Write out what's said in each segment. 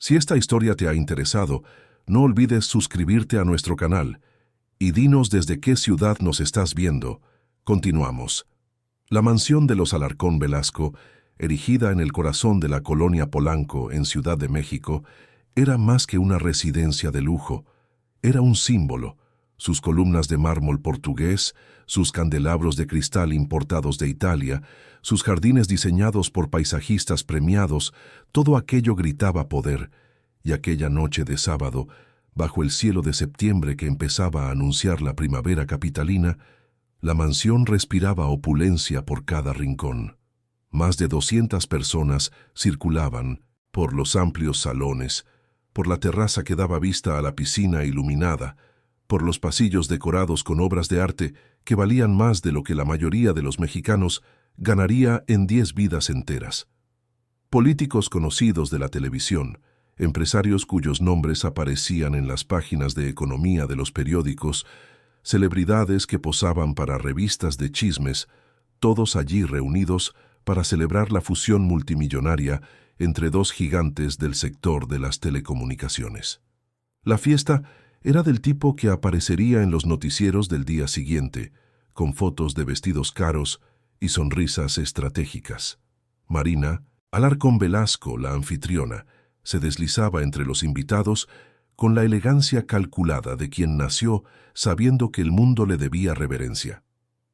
Si esta historia te ha interesado, no olvides suscribirte a nuestro canal y dinos desde qué ciudad nos estás viendo. Continuamos. La mansión de los Alarcón Velasco, erigida en el corazón de la colonia Polanco en Ciudad de México, era más que una residencia de lujo, era un símbolo. Sus columnas de mármol portugués, sus candelabros de cristal importados de Italia, sus jardines diseñados por paisajistas premiados, todo aquello gritaba poder, y aquella noche de sábado, bajo el cielo de septiembre que empezaba a anunciar la primavera capitalina, la mansión respiraba opulencia por cada rincón. Más de 200 personas circulaban por los amplios salones, por la terraza que daba vista a la piscina iluminada, por los pasillos decorados con obras de arte que valían más de lo que la mayoría de los mexicanos ganaría en 10 vidas enteras. Políticos conocidos de la televisión, empresarios cuyos nombres aparecían en las páginas de economía de los periódicos, celebridades que posaban para revistas de chismes, todos allí reunidos para celebrar la fusión multimillonaria entre dos gigantes del sector de las telecomunicaciones. La fiesta era del tipo que aparecería en los noticieros del día siguiente, con fotos de vestidos caros y sonrisas estratégicas. Marina Alarcón Velasco, la anfitriona, se deslizaba entre los invitados con la elegancia calculada de quien nació sabiendo que el mundo le debía reverencia.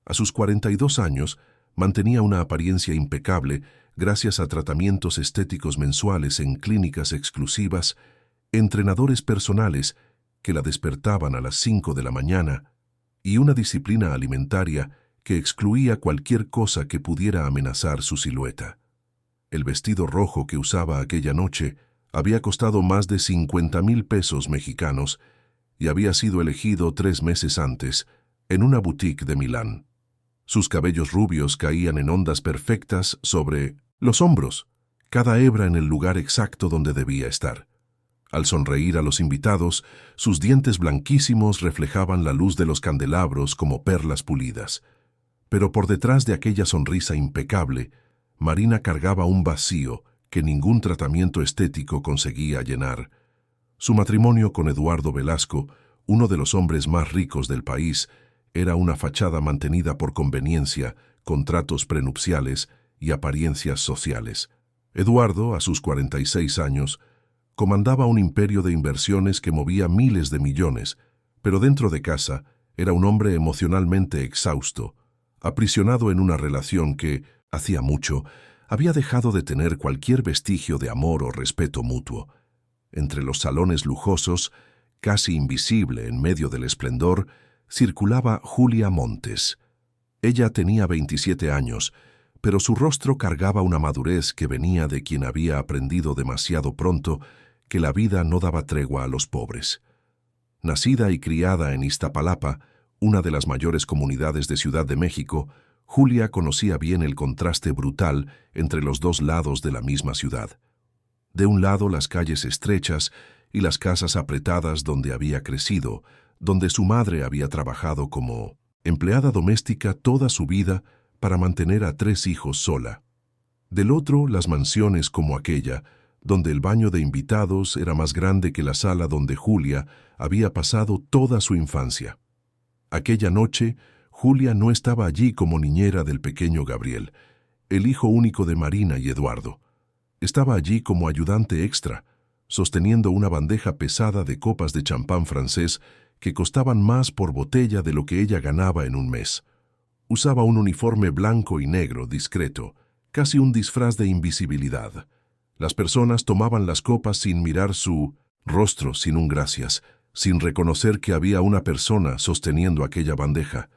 A sus 42 años, mantenía una apariencia impecable gracias a tratamientos estéticos mensuales en clínicas exclusivas, entrenadores personales que la despertaban a las 5 de la mañana y una disciplina alimentaria que excluía cualquier cosa que pudiera amenazar su silueta. El vestido rojo que usaba aquella noche había costado más de 50,000 pesos mexicanos y había sido elegido 3 meses antes en una boutique de Milán. Sus cabellos rubios caían en ondas perfectas sobre los hombros, cada hebra en el lugar exacto donde debía estar. Al sonreír a los invitados, sus dientes blanquísimos reflejaban la luz de los candelabros como perlas pulidas. Pero por detrás de aquella sonrisa impecable, Marina cargaba un vacío que ningún tratamiento estético conseguía llenar. Su matrimonio con Eduardo Velasco, uno de los hombres más ricos del país, era una fachada mantenida por conveniencia, contratos prenupciales y apariencias sociales. Eduardo, a sus 46 años, comandaba un imperio de inversiones que movía miles de millones, pero dentro de casa era un hombre emocionalmente exhausto, aprisionado en una relación que, hacía mucho, había dejado de tener cualquier vestigio de amor o respeto mutuo. Entre los salones lujosos, casi invisible en medio del esplendor, circulaba Julia Montes. Ella tenía 27 años, pero su rostro cargaba una madurez que venía de quien había aprendido demasiado pronto que la vida no daba tregua a los pobres. Nacida y criada en Iztapalapa, una de las mayores comunidades de Ciudad de México, Julia conocía bien el contraste brutal entre los dos lados de la misma ciudad. De un lado las calles estrechas y las casas apretadas donde había crecido, donde su madre había trabajado como empleada doméstica toda su vida para mantener a 3 hijos sola. Del otro, las mansiones como aquella, donde el baño de invitados era más grande que la sala donde Julia había pasado toda su infancia. Aquella noche, Julia no estaba allí como niñera del pequeño Gabriel, el hijo único de Marina y Eduardo. Estaba allí como ayudante extra, sosteniendo una bandeja pesada de copas de champán francés que costaban más por botella de lo que ella ganaba en un mes. Usaba un uniforme blanco y negro discreto, casi un disfraz de invisibilidad. Las personas tomaban las copas sin mirar su rostro, sin un gracias, sin reconocer que había una persona sosteniendo aquella bandeja.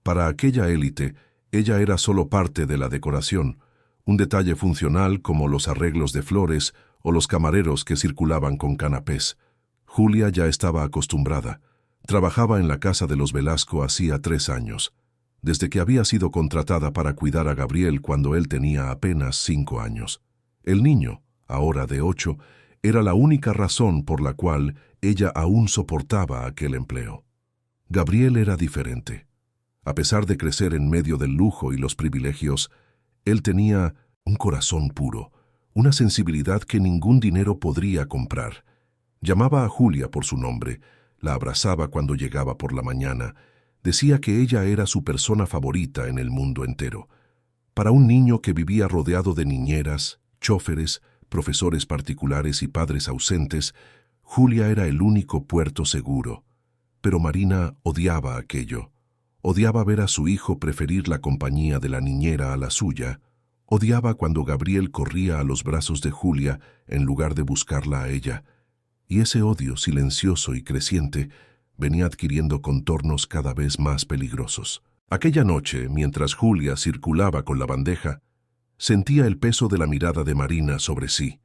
Para aquella élite, ella era solo parte de la decoración, un detalle funcional como los arreglos de flores o los camareros que circulaban con canapés. Julia ya estaba acostumbrada. Trabajaba en la casa de los Velasco hacía 3 años, desde que había sido contratada para cuidar a Gabriel cuando él tenía apenas 5 años. El niño, ahora de 8, era la única razón por la cual ella aún soportaba aquel empleo. Gabriel era diferente. A pesar de crecer en medio del lujo y los privilegios, él tenía un corazón puro, una sensibilidad que ningún dinero podría comprar. Llamaba a Julia por su nombre, la abrazaba cuando llegaba por la mañana, decía que ella era su persona favorita en el mundo entero. Para un niño que vivía rodeado de niñeras, chóferes, profesores particulares y padres ausentes, Julia era el único puerto seguro. Pero Marina odiaba aquello. Odiaba ver a su hijo preferir la compañía de la niñera a la suya. Odiaba cuando Gabriel corría a los brazos de Julia en lugar de buscarla a ella. Y ese odio silencioso y creciente venía adquiriendo contornos cada vez más peligrosos. Aquella noche, mientras Julia circulaba con la bandeja, sentía el peso de la mirada de Marina sobre sí.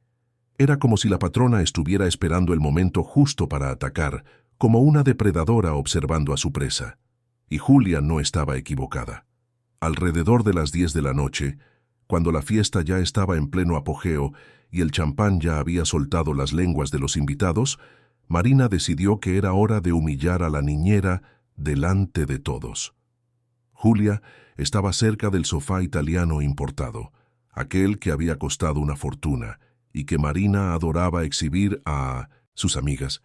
Era como si la patrona estuviera esperando el momento justo para atacar, como una depredadora observando a su presa. Y Julia no estaba equivocada. Alrededor de las 10 de la noche, cuando la fiesta ya estaba en pleno apogeo y el champán ya había soltado las lenguas de los invitados, Marina decidió que era hora de humillar a la niñera delante de todos. Julia estaba cerca del sofá italiano importado, aquel que había costado una fortuna y que Marina adoraba exhibir a sus amigas,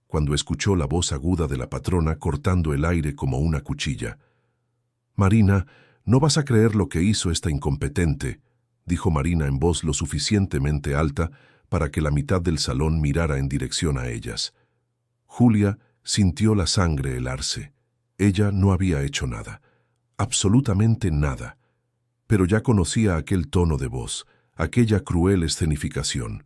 cuando escuchó la voz aguda de la patrona cortando el aire como una cuchilla. «Marina, no vas a creer lo que hizo esta incompetente», dijo Marina en voz lo suficientemente alta para que la mitad del salón mirara en dirección a ellas. Julia sintió la sangre helarse. Ella no había hecho nada, absolutamente nada, pero ya conocía aquel tono de voz, aquella cruel escenificación.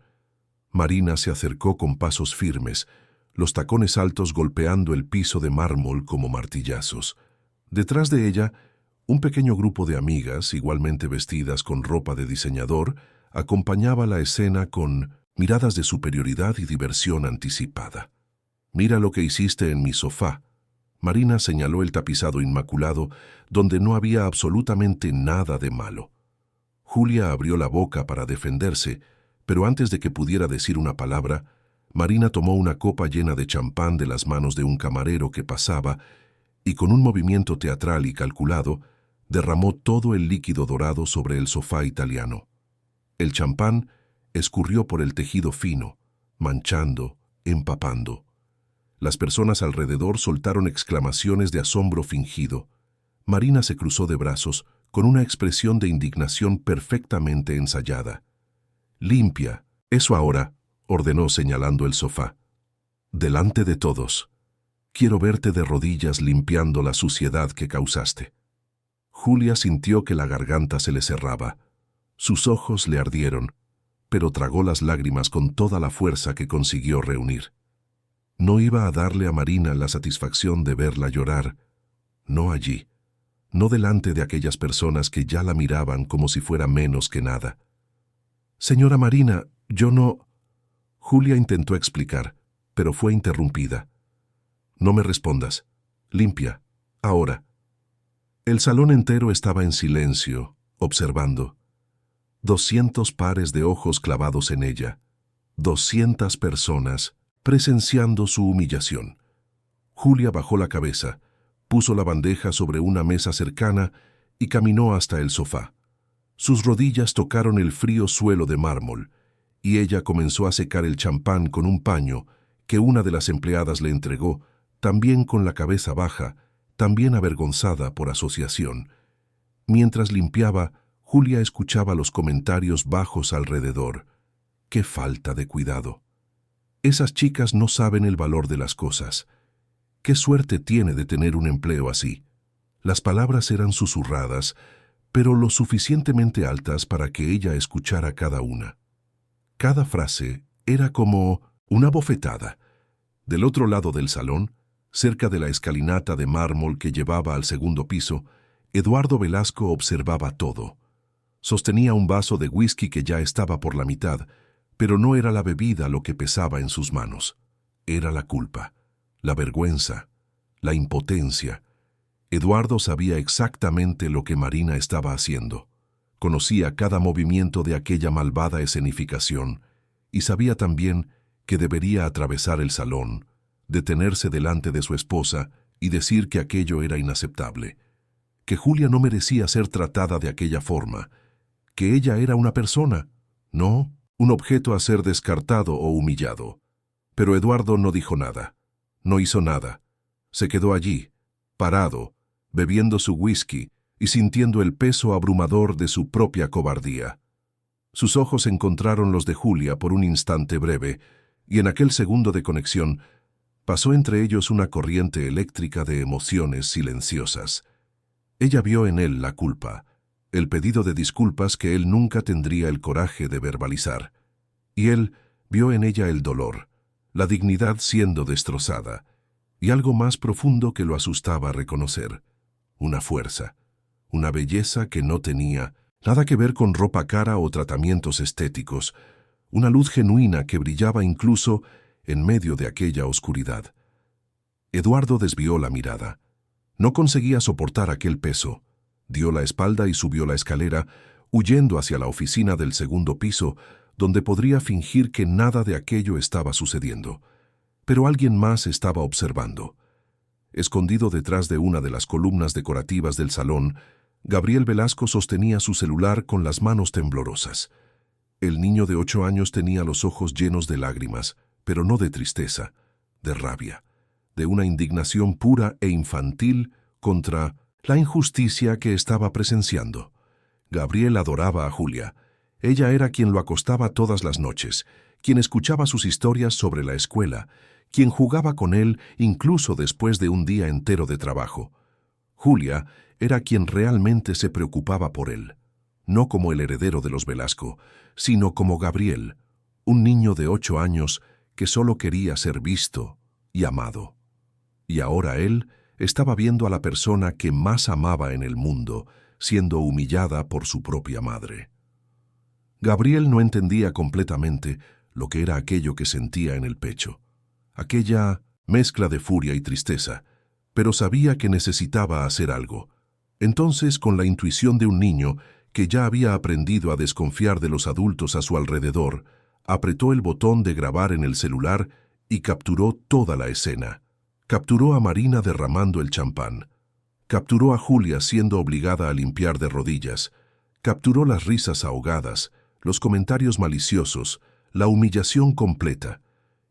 Marina se acercó con pasos firmes, los tacones altos golpeando el piso de mármol como martillazos. Detrás de ella, un pequeño grupo de amigas, igualmente vestidas con ropa de diseñador, acompañaba la escena con miradas de superioridad y diversión anticipada. «Mira lo que hiciste en mi sofá». Marina señaló el tapizado inmaculado, donde no había absolutamente nada de malo. Julia abrió la boca para defenderse, pero antes de que pudiera decir una palabra, Marina tomó una copa llena de champán de las manos de un camarero que pasaba y con un movimiento teatral y calculado, derramó todo el líquido dorado sobre el sofá italiano. El champán escurrió por el tejido fino, manchando, empapando. Las personas alrededor soltaron exclamaciones de asombro fingido. Marina se cruzó de brazos con una expresión de indignación perfectamente ensayada. «Limpia, eso ahora», ordenó señalando el sofá. «Delante de todos. Quiero verte de rodillas limpiando la suciedad que causaste». Julia sintió que la garganta se le cerraba. Sus ojos le ardieron, pero tragó las lágrimas con toda la fuerza que consiguió reunir. No iba a darle a Marina la satisfacción de verla llorar, no allí, no delante de aquellas personas que ya la miraban como si fuera menos que nada. «Señora Marina, yo no...» Julia intentó explicar, pero fue interrumpida. «No me respondas. Limpia. Ahora». El salón entero estaba en silencio, observando. 200 pares de ojos clavados en ella. 200 personas presenciando su humillación. Julia bajó la cabeza, puso la bandeja sobre una mesa cercana y caminó hasta el sofá. Sus rodillas tocaron el frío suelo de mármol, y ella comenzó a secar el champán con un paño que una de las empleadas le entregó, también con la cabeza baja, también avergonzada por asociación. Mientras limpiaba, Julia escuchaba los comentarios bajos alrededor. ¡Qué falta de cuidado! Esas chicas no saben el valor de las cosas. ¡Qué suerte tiene de tener un empleo así! Las palabras eran susurradas, pero lo suficientemente altas para que ella escuchara cada una. Cada frase era como una bofetada. Del otro lado del salón, cerca de la escalinata de mármol que llevaba al segundo piso, Eduardo Velasco observaba todo. Sostenía un vaso de whisky que ya estaba por la mitad, pero no era la bebida lo que pesaba en sus manos. Era la culpa, la vergüenza, la impotencia. Eduardo sabía exactamente lo que Marina estaba haciendo. Conocía cada movimiento de aquella malvada escenificación y sabía también que debería atravesar el salón, detenerse delante de su esposa y decir que aquello era inaceptable, que Julia no merecía ser tratada de aquella forma, que ella era una persona, no un objeto a ser descartado o humillado. Pero Eduardo no dijo nada, no hizo nada. Se quedó allí, parado, bebiendo su whisky y sintiendo el peso abrumador de su propia cobardía. Sus ojos encontraron los de Julia por un instante breve, y en aquel segundo de conexión pasó entre ellos una corriente eléctrica de emociones silenciosas. Ella vio en él la culpa, el pedido de disculpas que él nunca tendría el coraje de verbalizar. Y él vio en ella el dolor, la dignidad siendo destrozada, y algo más profundo que lo asustaba reconocer, una fuerza, una belleza que no tenía nada que ver con ropa cara o tratamientos estéticos, una luz genuina que brillaba incluso en medio de aquella oscuridad. Eduardo desvió la mirada. No conseguía soportar aquel peso. Dio la espalda y subió la escalera, huyendo hacia la oficina del segundo piso, donde podría fingir que nada de aquello estaba sucediendo. Pero alguien más estaba observando. Escondido detrás de una de las columnas decorativas del salón, Gabriel Velasco sostenía su celular con las manos temblorosas. El niño de 8 años tenía los ojos llenos de lágrimas, pero no de tristeza, de rabia, de una indignación pura e infantil contra la injusticia que estaba presenciando. Gabriel adoraba a Julia. Ella era quien lo acostaba todas las noches, quien escuchaba sus historias sobre la escuela, quien jugaba con él incluso después de un día entero de trabajo. Julia era quien realmente se preocupaba por él, no como el heredero de los Velasco, sino como Gabriel, un niño de 8 años que solo quería ser visto y amado. Y ahora él estaba viendo a la persona que más amaba en el mundo, siendo humillada por su propia madre. Gabriel no entendía completamente lo que era aquello que sentía en el pecho, aquella mezcla de furia y tristeza, pero sabía que necesitaba hacer algo. Entonces, con la intuición de un niño que ya había aprendido a desconfiar de los adultos a su alrededor, apretó el botón de grabar en el celular y capturó toda la escena. Capturó a Marina derramando el champán. Capturó a Julia siendo obligada a limpiar de rodillas. Capturó las risas ahogadas, los comentarios maliciosos, la humillación completa.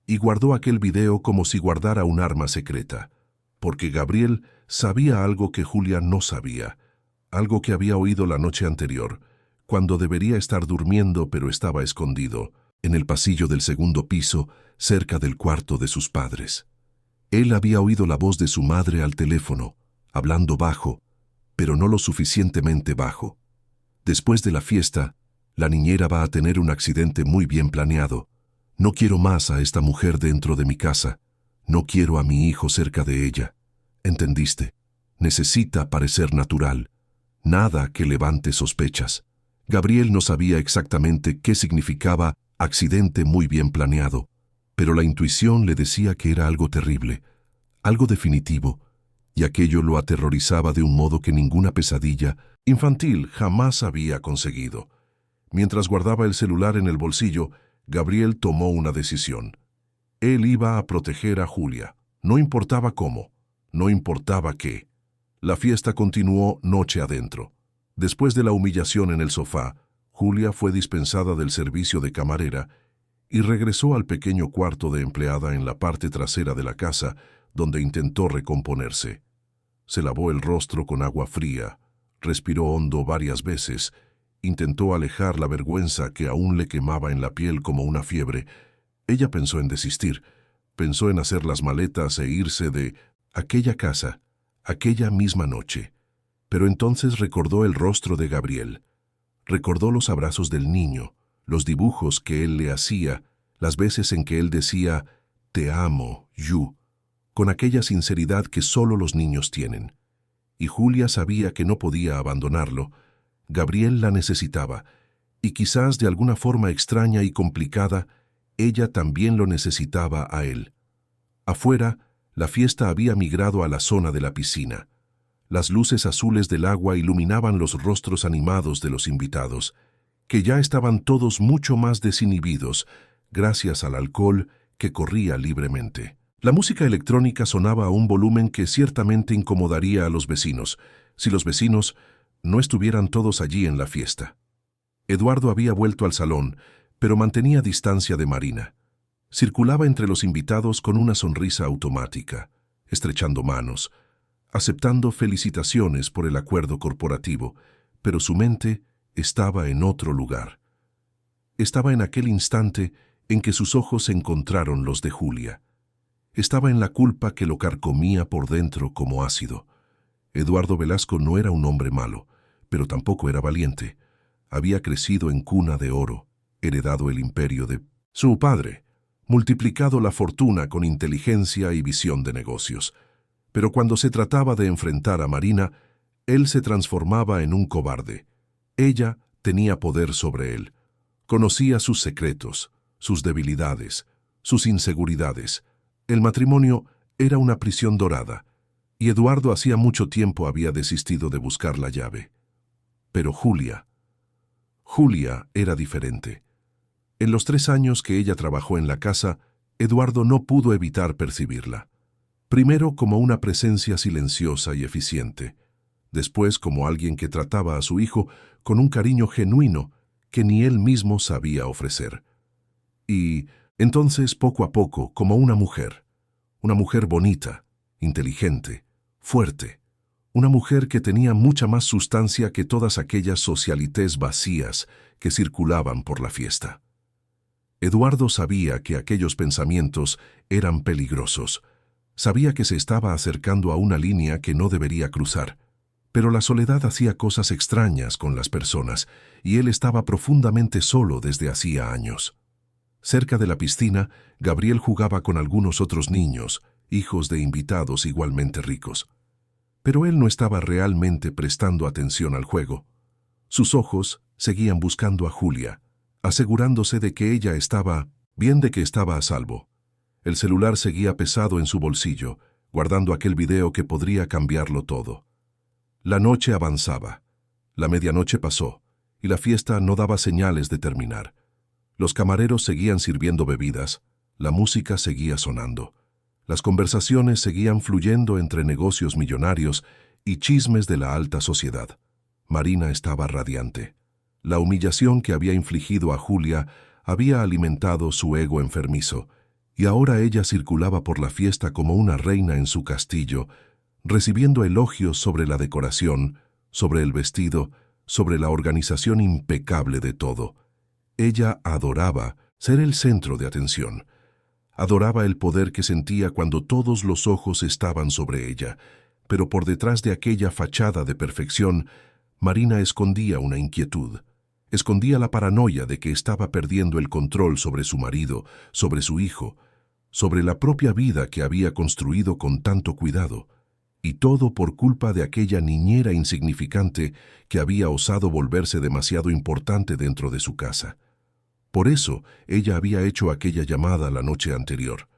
Y guardó aquel video como si guardara un arma secreta. Porque Gabriel sabía algo que Julia no sabía, algo que había oído la noche anterior, cuando debería estar durmiendo pero estaba escondido, en el pasillo del segundo piso, cerca del cuarto de sus padres. Él había oído la voz de su madre al teléfono, hablando bajo, pero no lo suficientemente bajo. Después de la fiesta, la niñera va a tener un accidente muy bien planeado. No quiero más a esta mujer dentro de mi casa. No quiero a mi hijo cerca de ella. ¿Entendiste? Necesita parecer natural. Nada que levante sospechas. Gabriel no sabía exactamente qué significaba accidente muy bien planeado, pero la intuición le decía que era algo terrible, algo definitivo, y aquello lo aterrorizaba de un modo que ninguna pesadilla infantil jamás había conseguido. Mientras guardaba el celular en el bolsillo, Gabriel tomó una decisión. Él iba a proteger a Julia. No importaba cómo, no importaba qué. La fiesta continuó noche adentro. Después de la humillación en el sofá, Julia fue dispensada del servicio de camarera y regresó al pequeño cuarto de empleada en la parte trasera de la casa, donde intentó recomponerse. Se lavó el rostro con agua fría, respiró hondo varias veces, intentó alejar la vergüenza que aún le quemaba en la piel como una fiebre. Ella pensó en desistir, pensó en hacer las maletas e irse de aquella casa, aquella misma noche. Pero entonces recordó el rostro de Gabriel, recordó los abrazos del niño, los dibujos que él le hacía, las veces en que él decía, «Te amo, Yu», con aquella sinceridad que solo los niños tienen. Y Julia sabía que no podía abandonarlo. Gabriel la necesitaba, y quizás de alguna forma extraña y complicada, ella también lo necesitaba a él. Afuera, la fiesta había migrado a la zona de la piscina. Las luces azules del agua iluminaban los rostros animados de los invitados, que ya estaban todos mucho más desinhibidos, gracias al alcohol que corría libremente. La música electrónica sonaba a un volumen que ciertamente incomodaría a los vecinos, si los vecinos no estuvieran todos allí en la fiesta. Eduardo había vuelto al salón, pero mantenía distancia de Marina. Circulaba entre los invitados con una sonrisa automática, estrechando manos, aceptando felicitaciones por el acuerdo corporativo, pero su mente estaba en otro lugar. Estaba en aquel instante en que sus ojos encontraron los de Julia. Estaba en la culpa que lo carcomía por dentro como ácido. Eduardo Velasco no era un hombre malo, pero tampoco era valiente. Había crecido en cuna de oro, heredado el imperio de su padre, multiplicado la fortuna con inteligencia y visión de negocios. Pero cuando se trataba de enfrentar a Marina, él se transformaba en un cobarde. Ella tenía poder sobre él. Conocía sus secretos, sus debilidades, sus inseguridades. El matrimonio era una prisión dorada, y Eduardo hacía mucho tiempo había desistido de buscar la llave. Pero Julia era diferente. En los 3 años que ella trabajó en la casa, Eduardo no pudo evitar percibirla. Primero como una presencia silenciosa y eficiente, después como alguien que trataba a su hijo con un cariño genuino que ni él mismo sabía ofrecer. Y entonces, poco a poco, como una mujer bonita, inteligente, fuerte, una mujer que tenía mucha más sustancia que todas aquellas socialites vacías que circulaban por la fiesta. Eduardo sabía que aquellos pensamientos eran peligrosos. Sabía que se estaba acercando a una línea que no debería cruzar. Pero la soledad hacía cosas extrañas con las personas, y él estaba profundamente solo desde hacía años. Cerca de la piscina, Gabriel jugaba con algunos otros niños, hijos de invitados igualmente ricos. Pero él no estaba realmente prestando atención al juego. Sus ojos seguían buscando a Julia, asegurándose de que ella estaba bien, de que estaba a salvo. El celular seguía pesado en su bolsillo, guardando aquel video que podría cambiarlo todo. La noche avanzaba. La medianoche pasó, y la fiesta no daba señales de terminar. Los camareros seguían sirviendo bebidas, la música seguía sonando. Las conversaciones seguían fluyendo entre negocios millonarios y chismes de la alta sociedad. Marina estaba radiante. La humillación que había infligido a Julia había alimentado su ego enfermizo, y ahora ella circulaba por la fiesta como una reina en su castillo, recibiendo elogios sobre la decoración, sobre el vestido, sobre la organización impecable de todo. Ella adoraba ser el centro de atención. Adoraba el poder que sentía cuando todos los ojos estaban sobre ella, pero por detrás de aquella fachada de perfección, Marina escondía una inquietud. Escondía la paranoia de que estaba perdiendo el control sobre su marido, sobre su hijo, sobre la propia vida que había construido con tanto cuidado, y todo por culpa de aquella niñera insignificante que había osado volverse demasiado importante dentro de su casa. Por eso ella había hecho aquella llamada la noche anterior.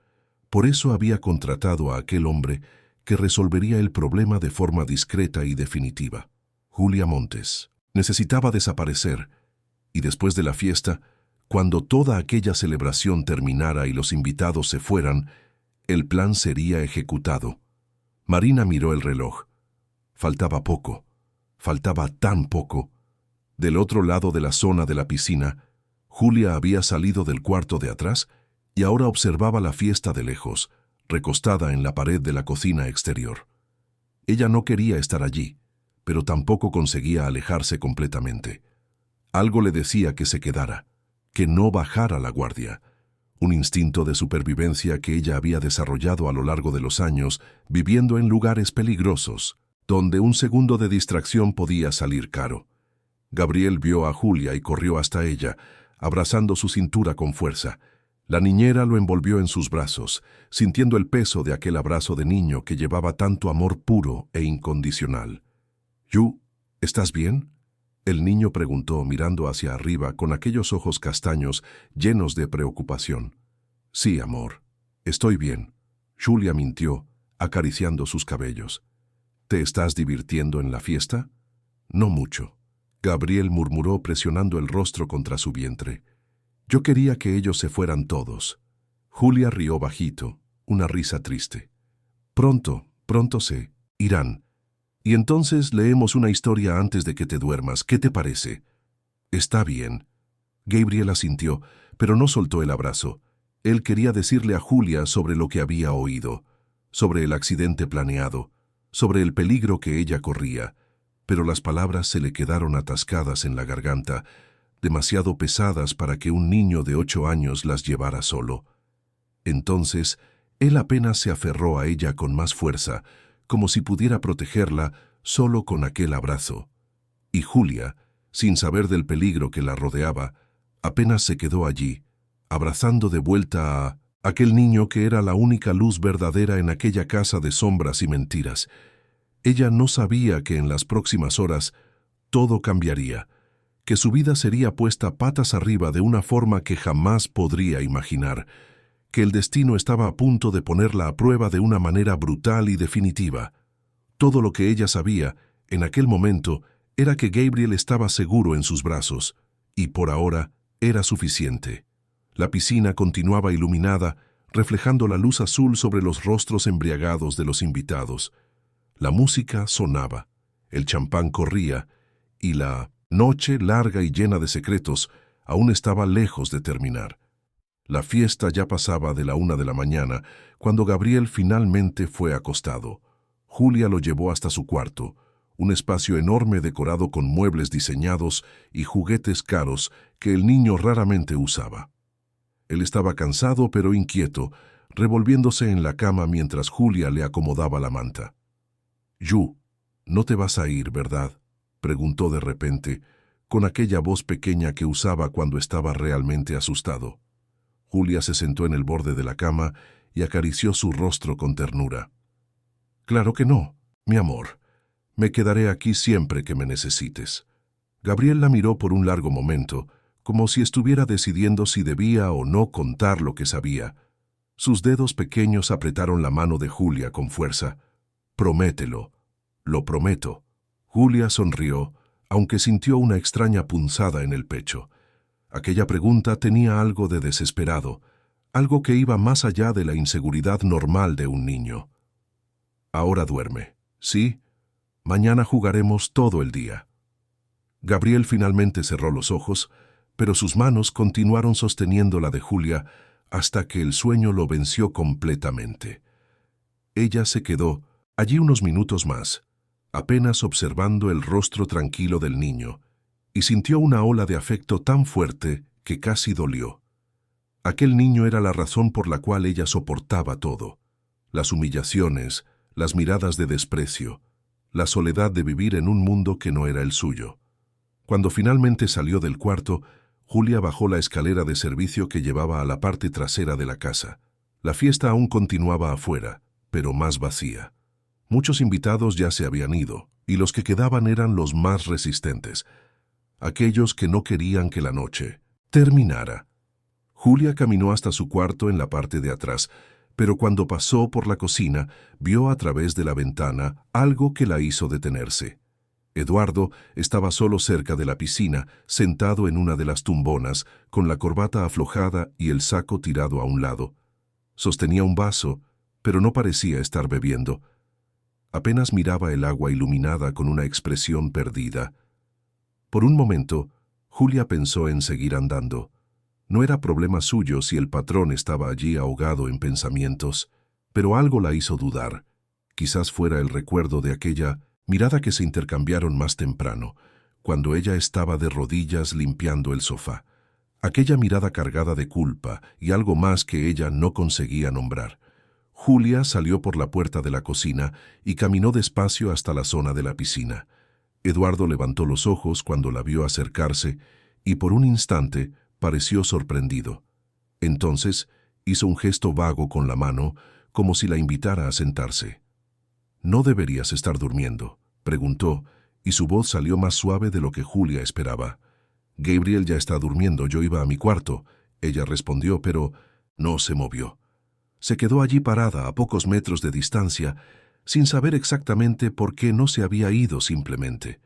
Por eso había contratado a aquel hombre que resolvería el problema de forma discreta y definitiva. Julia Montes necesitaba desaparecer, y después de la fiesta, cuando toda aquella celebración terminara y los invitados se fueran, el plan sería ejecutado. Marina miró el reloj. Faltaba poco. Faltaba tan poco. Del otro lado de la zona de la piscina, Julia había salido del cuarto de atrás y ahora observaba la fiesta de lejos, recostada en la pared de la cocina exterior. Ella no quería estar allí, pero tampoco conseguía alejarse completamente. Algo le decía que se quedara, que no bajara la guardia. Un instinto de supervivencia que ella había desarrollado a lo largo de los años, viviendo en lugares peligrosos, donde un segundo de distracción podía salir caro. Gabriel vio a Julia y corrió hasta ella, abrazando su cintura con fuerza. La niñera lo envolvió en sus brazos, sintiendo el peso de aquel abrazo de niño que llevaba tanto amor puro e incondicional. «Yu, ¿estás bien?», el niño preguntó mirando hacia arriba con aquellos ojos castaños llenos de preocupación. «Sí, amor, estoy bien», Julia mintió, acariciando sus cabellos. «¿Te estás divirtiendo en la fiesta?». «No mucho», Gabriel murmuró presionando el rostro contra su vientre. «Yo quería que ellos se fueran todos». Julia rió bajito, una risa triste. Pronto se irán. Y entonces leemos una historia antes de que te duermas. ¿Qué te parece?» «Está bien». Gabriel asintió, pero no soltó el abrazo. Él quería decirle a Julia sobre lo que había oído, sobre el accidente planeado, sobre el peligro que ella corría, pero las palabras se le quedaron atascadas en la garganta, demasiado pesadas para que un niño de 8 años las llevara solo. Entonces, él apenas se aferró a ella con más fuerza, como si pudiera protegerla solo con aquel abrazo. Y Julia, sin saber del peligro que la rodeaba, apenas se quedó allí, abrazando de vuelta a aquel niño que era la única luz verdadera en aquella casa de sombras y mentiras. Ella no sabía que en las próximas horas todo cambiaría, que su vida sería puesta patas arriba de una forma que jamás podría imaginar, que el destino estaba a punto de ponerla a prueba de una manera brutal y definitiva. Todo lo que ella sabía, en aquel momento, era que Gabriel estaba seguro en sus brazos, y por ahora era suficiente. La piscina continuaba iluminada, reflejando la luz azul sobre los rostros embriagados de los invitados. La música sonaba, el champán corría, y la noche larga y llena de secretos aún estaba lejos de terminar. La fiesta ya pasaba de la 1 de la mañana, cuando Gabriel finalmente fue acostado. Julia lo llevó hasta su cuarto, un espacio enorme decorado con muebles diseñados y juguetes caros que el niño raramente usaba. Él estaba cansado pero inquieto, revolviéndose en la cama mientras Julia le acomodaba la manta. «Yu, no te vas a ir, ¿verdad?», preguntó de repente, con aquella voz pequeña que usaba cuando estaba realmente asustado. Julia se sentó en el borde de la cama y acarició su rostro con ternura. «Claro que no, mi amor. Me quedaré aquí siempre que me necesites». Gabriel la miró por un largo momento, como si estuviera decidiendo si debía o no contar lo que sabía. Sus dedos pequeños apretaron la mano de Julia con fuerza. «Promételo». «Lo prometo». Julia sonrió, aunque sintió una extraña punzada en el pecho. Aquella pregunta tenía algo de desesperado, algo que iba más allá de la inseguridad normal de un niño. «Ahora duerme, ¿sí? Mañana jugaremos todo el día». Gabriel finalmente cerró los ojos, pero sus manos continuaron sosteniendo la de Julia hasta que el sueño lo venció completamente. Ella se quedó allí unos minutos más, apenas observando el rostro tranquilo del niño, y sintió una ola de afecto tan fuerte que casi dolió. Aquel niño era la razón por la cual ella soportaba todo: las humillaciones, las miradas de desprecio, la soledad de vivir en un mundo que no era el suyo. Cuando finalmente salió del cuarto, Julia bajó la escalera de servicio que llevaba a la parte trasera de la casa. La fiesta aún continuaba afuera, pero más vacía. Muchos invitados ya se habían ido, y los que quedaban eran los más resistentes, aquellos que no querían que la noche terminara. Julia caminó hasta su cuarto en la parte de atrás, pero cuando pasó por la cocina, vio a través de la ventana algo que la hizo detenerse. Eduardo estaba solo cerca de la piscina, sentado en una de las tumbonas, con la corbata aflojada y el saco tirado a un lado. Sostenía un vaso, pero no parecía estar bebiendo. Apenas miraba el agua iluminada con una expresión perdida. Por un momento, Julia pensó en seguir andando. No era problema suyo si el patrón estaba allí ahogado en pensamientos, pero algo la hizo dudar. Quizás fuera el recuerdo de aquella mirada que se intercambiaron más temprano, cuando ella estaba de rodillas limpiando el sofá. Aquella mirada cargada de culpa y algo más que ella no conseguía nombrar. Julia salió por la puerta de la cocina y caminó despacio hasta la zona de la piscina. Eduardo levantó los ojos cuando la vio acercarse y por un instante pareció sorprendido. Entonces hizo un gesto vago con la mano, como si la invitara a sentarse. «¿No deberías estar durmiendo?», preguntó, y su voz salió más suave de lo que Julia esperaba. «Gabriel ya está durmiendo, yo iba a mi cuarto», ella respondió, pero no se movió. Se quedó allí parada a pocos metros de distancia, sin saber exactamente por qué no se había ido simplemente.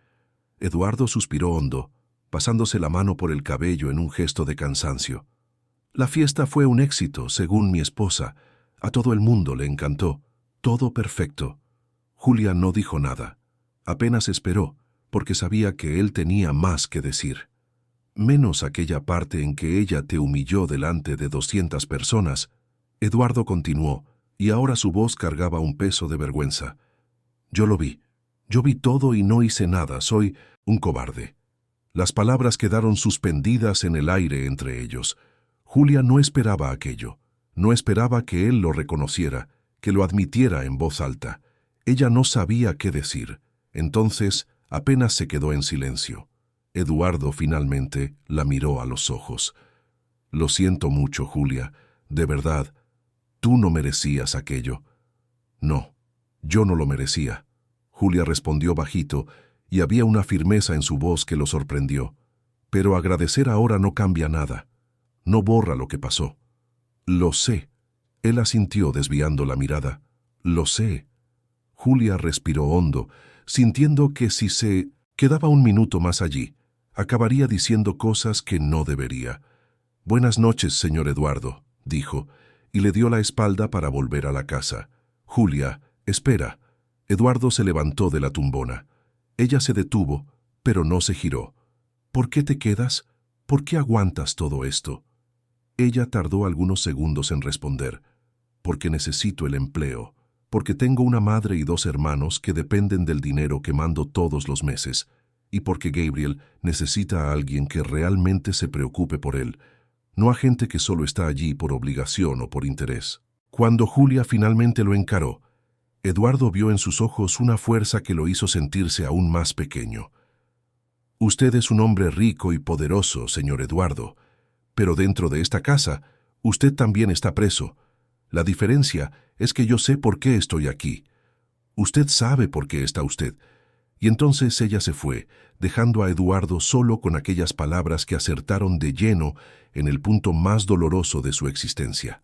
Eduardo suspiró hondo, pasándose la mano por el cabello en un gesto de cansancio. «La fiesta fue un éxito, según mi esposa. A todo el mundo le encantó. Todo perfecto». Julia no dijo nada. Apenas esperó, porque sabía que él tenía más que decir. menos aquella parte en que ella te humilló delante de 200 personas. Eduardo continuó, y ahora su voz cargaba un peso de vergüenza. Yo lo vi. Yo vi todo y no hice nada. Soy un cobarde. Las palabras quedaron suspendidas en el aire entre ellos. Julia no esperaba aquello. No esperaba que él lo reconociera, que lo admitiera en voz alta. Ella no sabía qué decir. Entonces apenas se quedó en silencio. Eduardo finalmente la miró a los ojos. Lo siento mucho, Julia. De verdad, tú no merecías aquello. No, yo no lo merecía. Julia respondió bajito, y había una firmeza en su voz que lo sorprendió. Pero agradecer ahora no cambia nada. No borra lo que pasó. Lo sé. Él asintió desviando la mirada. Lo sé. Julia respiró hondo, sintiendo que si se quedaba un minuto más allí, acabaría diciendo cosas que no debería. «Buenas noches, señor Eduardo», dijo, y le dio la espalda para volver a la casa. «Julia, espera». Eduardo se levantó de la tumbona. Ella se detuvo, pero no se giró. «¿Por qué te quedas? ¿Por qué aguantas todo esto?» Ella tardó algunos segundos en responder. «Porque necesito el empleo. Porque tengo una madre y 2 hermanos que dependen del dinero que mando todos los meses. Y porque Gabriel necesita a alguien que realmente se preocupe por él, no a gente que solo está allí por obligación o por interés». Cuando Julia finalmente lo encaró, Eduardo vio en sus ojos una fuerza que lo hizo sentirse aún más pequeño. «Usted es un hombre rico y poderoso, señor Eduardo, pero dentro de esta casa, usted también está preso. La diferencia es que yo sé por qué estoy aquí. Usted sabe por qué está usted». Y entonces ella se fue, dejando a Eduardo solo con aquellas palabras que acertaron de lleno en el punto más doloroso de su existencia.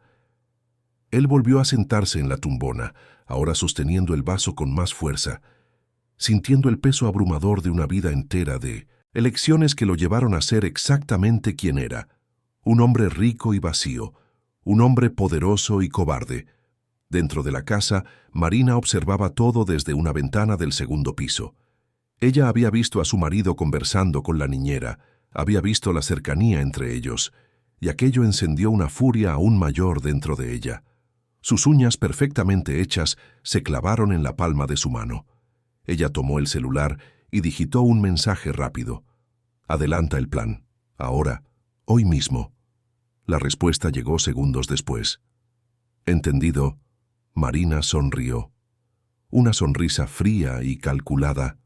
Él volvió a sentarse en la tumbona, ahora sosteniendo el vaso con más fuerza, sintiendo el peso abrumador de una vida entera de elecciones que lo llevaron a ser exactamente quien era, un hombre rico y vacío, un hombre poderoso y cobarde. Dentro de la casa, Marina observaba todo desde una ventana del segundo piso. Ella había visto a su marido conversando con la niñera, había visto la cercanía entre ellos, y aquello encendió una furia aún mayor dentro de ella. Sus uñas perfectamente hechas se clavaron en la palma de su mano. Ella tomó el celular y digitó un mensaje rápido. «Adelanta el plan. Ahora. Hoy mismo». La respuesta llegó segundos después. «Entendido». Marina sonrió. Una sonrisa fría y calculada.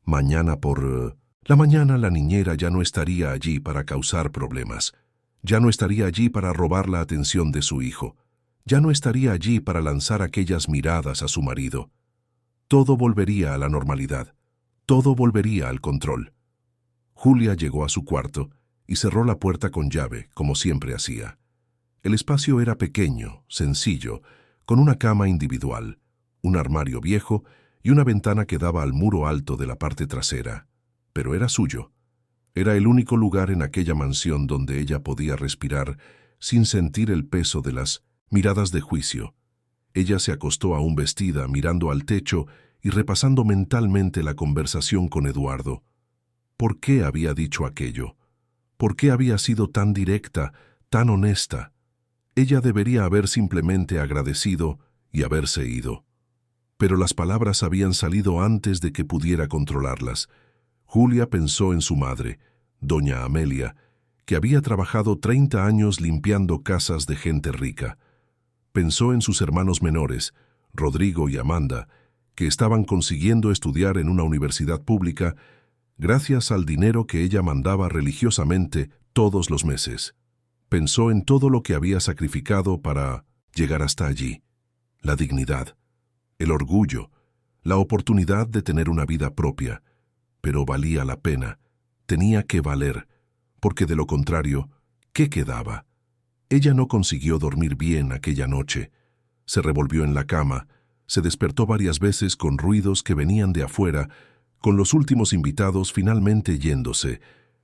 Mañana por la mañana la niñera ya no estaría allí para causar problemas. Ya no estaría allí para robar la atención de su hijo. Ya no estaría allí para lanzar aquellas miradas a su marido. Todo volvería a la normalidad. Todo volvería al control. Julia llegó a su cuarto y cerró la puerta con llave, como siempre hacía. El espacio era pequeño, sencillo, con una cama individual, un armario viejo y una ventana que daba al muro alto de la parte trasera. Pero era suyo. Era el único lugar en aquella mansión donde ella podía respirar sin sentir el peso de las miradas de juicio. Ella se acostó aún vestida, mirando al techo y repasando mentalmente la conversación con Eduardo. ¿Por qué había dicho aquello? ¿Por qué había sido tan directa, tan honesta? Ella debería haber simplemente agradecido y haberse ido. Pero las palabras habían salido antes de que pudiera controlarlas. Julia pensó en su madre, doña Amelia, que había trabajado 30 años limpiando casas de gente rica. Pensó en sus hermanos menores, Rodrigo y Amanda, que estaban consiguiendo estudiar en una universidad pública gracias al dinero que ella mandaba religiosamente todos los meses. Pensó en todo lo que había sacrificado para llegar hasta allí. La dignidad, el orgullo, la oportunidad de tener una vida propia. Pero valía la pena, tenía que valer, porque de lo contrario, ¿qué quedaba? Ella no consiguió dormir bien aquella noche. Se revolvió en la cama, se despertó varias veces con ruidos que venían de afuera, con los últimos invitados finalmente yéndose,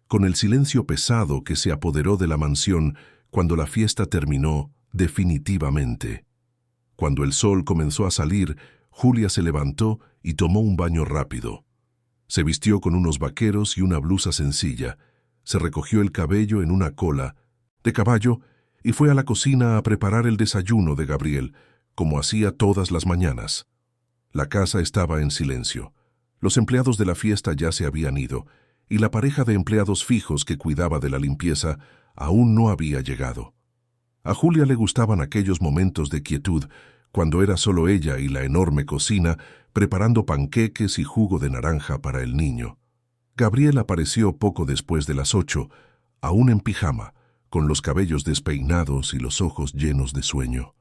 con el silencio pesado que se apoderó de la mansión cuando la fiesta terminó definitivamente. Cuando el sol comenzó a salir, Julia se levantó y tomó un baño rápido. Se vistió con unos vaqueros y una blusa sencilla. Se recogió el cabello en una cola de caballo y fue a la cocina a preparar el desayuno de Gabriel, como hacía todas las mañanas. La casa estaba en silencio. Los empleados de la fiesta ya se habían ido, y la pareja de empleados fijos que cuidaba de la limpieza aún no había llegado. A Julia le gustaban aquellos momentos de quietud, cuando era solo ella y la enorme cocina preparando panqueques y jugo de naranja para el niño. Gabriel apareció poco después de las 8, aún en pijama, con los cabellos despeinados y los ojos llenos de sueño.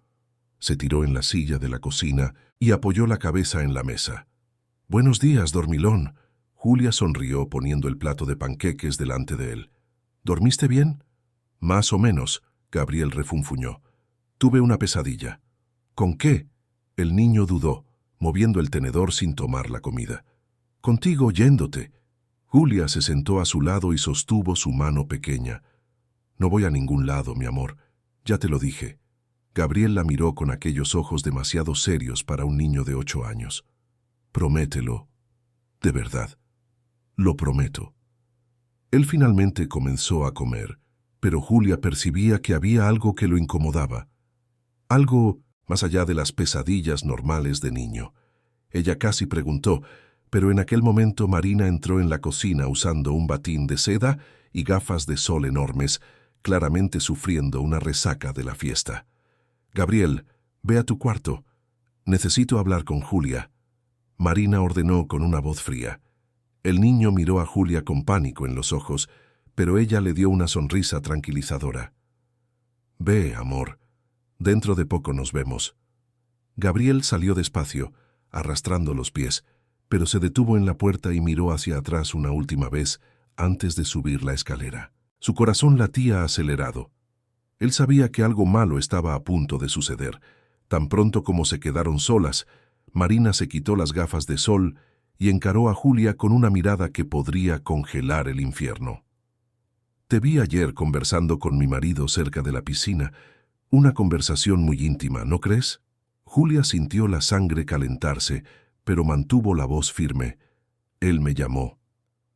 Se tiró en la silla de la cocina y apoyó la cabeza en la mesa. «Buenos días, dormilón». Julia sonrió poniendo el plato de panqueques delante de él. «¿Dormiste bien?» «Más o menos», Gabriel refunfuñó. «Tuve una pesadilla». «¿Con qué?» El niño dudó, moviendo el tenedor sin tomar la comida. «Contigo yéndote». Julia se sentó a su lado y sostuvo su mano pequeña. «No voy a ningún lado, mi amor. Ya te lo dije». Gabriel la miró con aquellos ojos demasiado serios para un niño de 8 años. «Promételo. De verdad. Lo prometo». Él finalmente comenzó a comer, pero Julia percibía que había algo que lo incomodaba. Algo más allá de las pesadillas normales de niño. Ella casi preguntó, pero en aquel momento Marina entró en la cocina usando un batín de seda y gafas de sol enormes, claramente sufriendo una resaca de la fiesta. «Gabriel, ve a tu cuarto. Necesito hablar con Julia». Marina ordenó con una voz fría. El niño miró a Julia con pánico en los ojos, pero ella le dio una sonrisa tranquilizadora. «Ve, amor. Dentro de poco nos vemos». Gabriel salió despacio, arrastrando los pies, pero se detuvo en la puerta y miró hacia atrás una última vez antes de subir la escalera. Su corazón latía acelerado. Él sabía que algo malo estaba a punto de suceder. Tan pronto como se quedaron solas, Marina se quitó las gafas de sol y encaró a Julia con una mirada que podría congelar el infierno. «Te vi ayer conversando con mi marido cerca de la piscina. Una conversación muy íntima, ¿no crees?» Julia sintió la sangre calentarse, pero mantuvo la voz firme. «Él me llamó.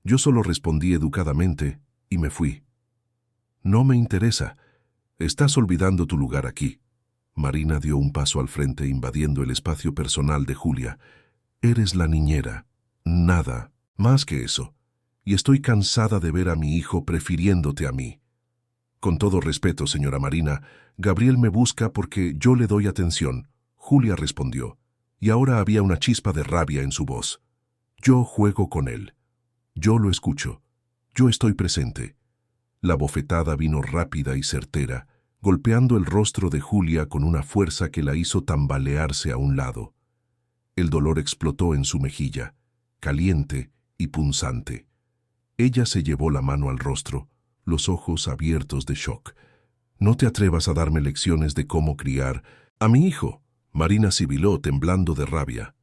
Yo solo respondí educadamente y me fui». «No me interesa. Estás olvidando tu lugar aquí». Marina dio un paso al frente invadiendo el espacio personal de Julia. «Eres la niñera. Nada más que eso. Y estoy cansada de ver a mi hijo prefiriéndote a mí». «Con todo respeto, señora Marina, Gabriel me busca porque yo le doy atención», Julia respondió, y ahora había una chispa de rabia en su voz. «Yo juego con él. Yo lo escucho. Yo estoy presente». La bofetada vino rápida y certera, golpeando el rostro de Julia con una fuerza que la hizo tambalearse a un lado. El dolor explotó en su mejilla, caliente y punzante. Ella se llevó la mano al rostro, los ojos abiertos de shock. «No te atrevas a darme lecciones de cómo criar a mi hijo», Marina sibiló temblando de rabia.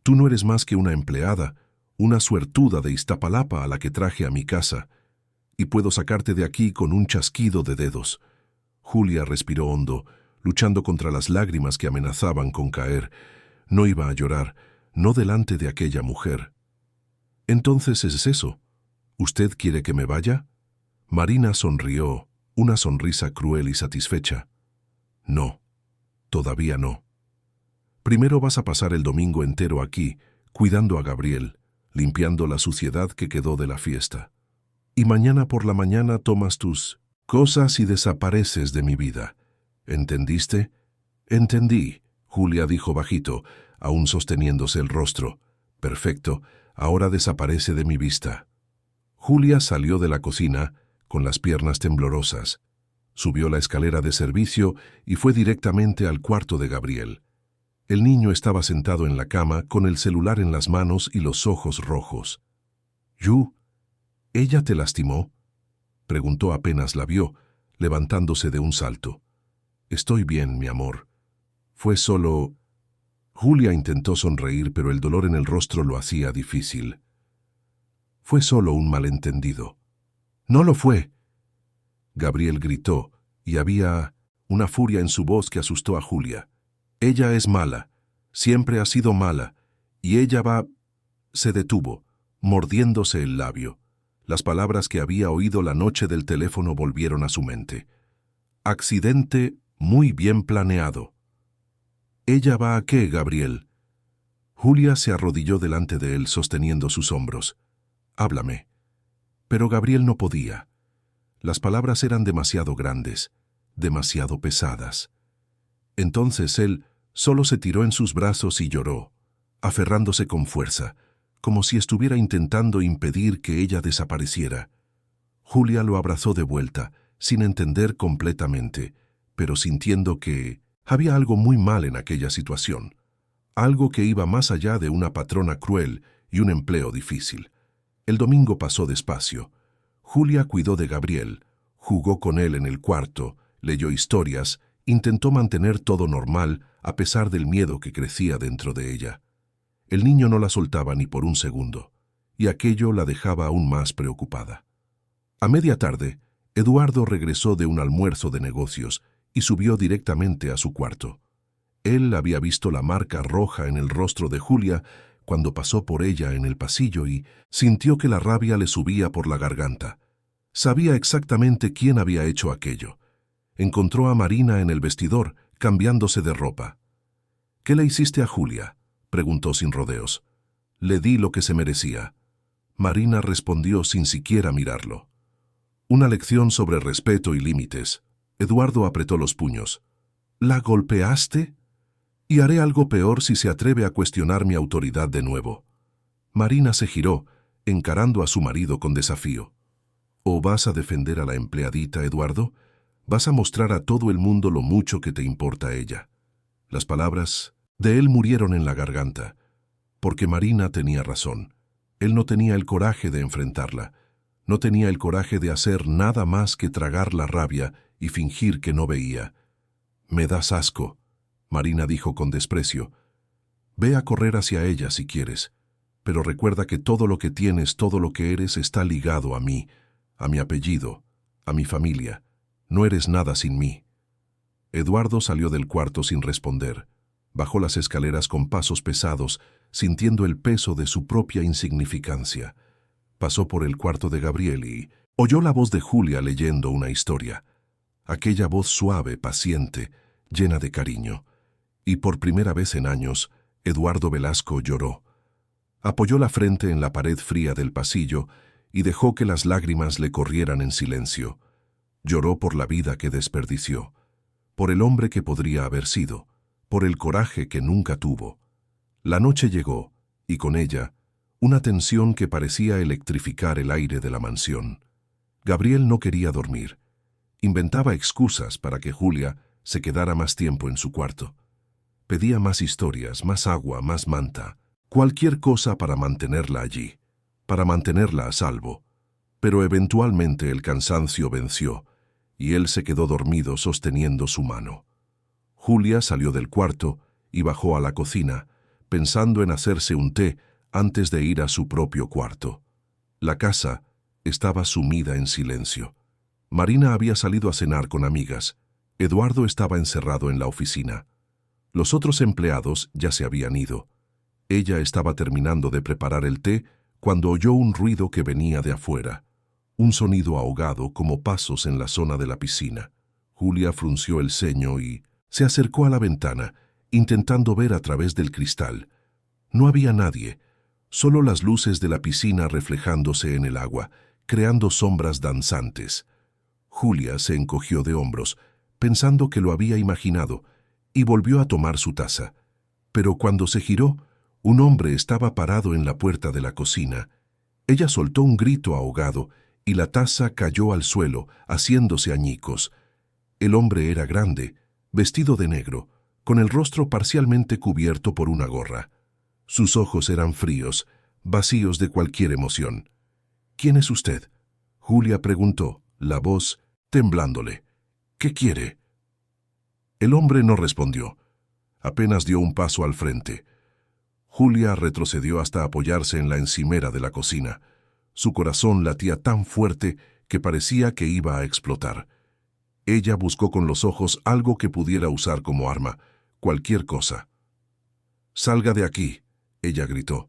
«Tú no eres más que una empleada, una suertuda de Iztapalapa a la que traje a mi casa, y puedo sacarte de aquí con un chasquido de dedos». Julia respiró hondo, luchando contra las lágrimas que amenazaban con caer. No iba a llorar, no delante de aquella mujer. «Entonces es eso. ¿Usted quiere que me vaya?» Marina sonrió, una sonrisa cruel y satisfecha. «No, todavía no. Primero vas a pasar el domingo entero aquí, cuidando a Gabriel, limpiando la suciedad que quedó de la fiesta. Y mañana por la mañana tomas tus cosas y desapareces de mi vida. ¿Entendiste?» «Entendí», Julia dijo bajito, aún sosteniéndose el rostro. «Perfecto, ahora desaparece de mi vista». Julia salió de la cocina, con las piernas temblorosas. Subió la escalera de servicio y fue directamente al cuarto de Gabriel. El niño estaba sentado en la cama con el celular en las manos y los ojos rojos. «Yu, ¿ella te lastimó?», preguntó apenas la vio, levantándose de un salto. «Estoy bien, mi amor. Fue solo...». Julia intentó sonreír, pero el dolor en el rostro lo hacía difícil. «Fue solo un malentendido». «No lo fue». Gabriel gritó, y había una furia en su voz que asustó a Julia. «Ella es mala, siempre ha sido mala, y ella va...». Se detuvo, mordiéndose el labio. Las palabras que había oído la noche del teléfono volvieron a su mente. Accidente muy bien planeado. ¿Ella va a qué, Gabriel? Julia se arrodilló delante de él sosteniendo sus hombros. Háblame. Pero Gabriel no podía. Las palabras eran demasiado grandes, demasiado pesadas. Entonces él solo se tiró en sus brazos y lloró, aferrándose con fuerza, como si estuviera intentando impedir que ella desapareciera. Julia lo abrazó de vuelta, sin entender completamente, pero sintiendo que había algo muy mal en aquella situación, algo que iba más allá de una patrona cruel y un empleo difícil. El domingo pasó despacio. Julia cuidó de Gabriel, jugó con él en el cuarto, leyó historias, intentó mantener todo normal a pesar del miedo que crecía dentro de ella. El niño no la soltaba ni por un segundo, y aquello la dejaba aún más preocupada. A media tarde, Eduardo regresó de un almuerzo de negocios y subió directamente a su cuarto. Él había visto la marca roja en el rostro de Julia cuando pasó por ella en el pasillo y sintió que la rabia le subía por la garganta. Sabía exactamente quién había hecho aquello. Encontró a Marina en el vestidor, cambiándose de ropa. «¿Qué le hiciste a Julia?», preguntó sin rodeos. «Le di lo que se merecía». Marina respondió sin siquiera mirarlo. «Una lección sobre respeto y límites». Eduardo apretó los puños. «¿La golpeaste? Y haré algo peor si se atreve a cuestionar mi autoridad de nuevo». Marina se giró, encarando a su marido con desafío. «¿O vas a defender a la empleadita, Eduardo? ¿Vas a mostrar a todo el mundo lo mucho que te importa ella?». Las palabras de él murieron en la garganta, porque Marina tenía razón. Él no tenía el coraje de enfrentarla, no tenía el coraje de hacer nada más que tragar la rabia y fingir que no veía. «Me das asco», Marina dijo con desprecio. «Ve a correr hacia ella si quieres, pero recuerda que todo lo que tienes, todo lo que eres está ligado a mí, a mi apellido, a mi familia. No eres nada sin mí». Eduardo salió del cuarto sin responder. Bajó las escaleras con pasos pesados, sintiendo el peso de su propia insignificancia. Pasó por el cuarto de Gabriel y oyó la voz de Julia leyendo una historia. Aquella voz suave, paciente, llena de cariño. Y por primera vez en años, Eduardo Velasco lloró. Apoyó la frente en la pared fría del pasillo y dejó que las lágrimas le corrieran en silencio. Lloró por la vida que desperdició, por el hombre que podría haber sido, por el coraje que nunca tuvo. La noche llegó, y con ella, una tensión que parecía electrificar el aire de la mansión. Gabriel no quería dormir. Inventaba excusas para que Julia se quedara más tiempo en su cuarto. Pedía más historias, más agua, más manta, cualquier cosa para mantenerla allí, para mantenerla a salvo. Pero eventualmente el cansancio venció, y él se quedó dormido sosteniendo su mano. Julia salió del cuarto y bajó a la cocina, pensando en hacerse un té antes de ir a su propio cuarto. La casa estaba sumida en silencio. Marina había salido a cenar con amigas. Eduardo estaba encerrado en la oficina. Los otros empleados ya se habían ido. Ella estaba terminando de preparar el té cuando oyó un ruido que venía de afuera. Un sonido ahogado como pasos en la zona de la piscina. Julia frunció el ceño y se acercó a la ventana, intentando ver a través del cristal. No había nadie, solo las luces de la piscina reflejándose en el agua, creando sombras danzantes. Julia se encogió de hombros, pensando que lo había imaginado, y volvió a tomar su taza. Pero cuando se giró, un hombre estaba parado en la puerta de la cocina. Ella soltó un grito ahogado, y la taza cayó al suelo, haciéndose añicos. El hombre era grande, vestido de negro, con el rostro parcialmente cubierto por una gorra. Sus ojos eran fríos, vacíos de cualquier emoción. «¿Quién es usted?», Julia preguntó, la voz temblándole. «¿Qué quiere?». El hombre no respondió. Apenas dio un paso al frente. Julia retrocedió hasta apoyarse en la encimera de la cocina. Su corazón latía tan fuerte que parecía que iba a explotar. Ella buscó con los ojos algo que pudiera usar como arma, cualquier cosa. «Salga de aquí», ella gritó.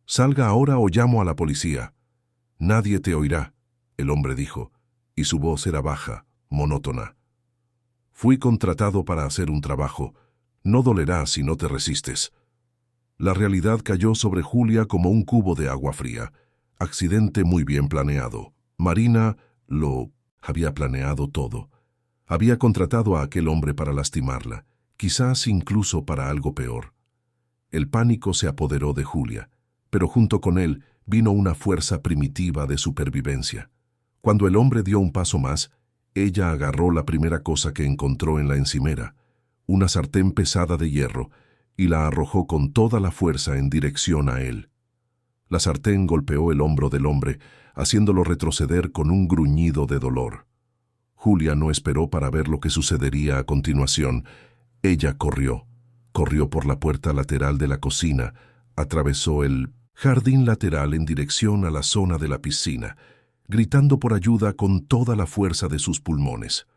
«Salga ahora o llamo a la policía». Nadie te oirá, el hombre dijo, y su voz era baja, monótona. Fui contratado para hacer un trabajo. No dolerá si no te resistes. La realidad cayó sobre Julia como un cubo de agua fría. Accidente muy bien planeado. Marina lo había planeado todo. Había contratado a aquel hombre para lastimarla, quizás incluso para algo peor. El pánico se apoderó de Julia, pero junto con él vino una fuerza primitiva de supervivencia. Cuando el hombre dio un paso más, ella agarró la primera cosa que encontró en la encimera, una sartén pesada de hierro, y la arrojó con toda la fuerza en dirección a él. La sartén golpeó el hombro del hombre, haciéndolo retroceder con un gruñido de dolor. Julia no esperó para ver lo que sucedería a continuación. Ella corrió por la puerta lateral de la cocina, atravesó el jardín lateral en dirección a la zona de la piscina, gritando por ayuda con toda la fuerza de sus pulmones.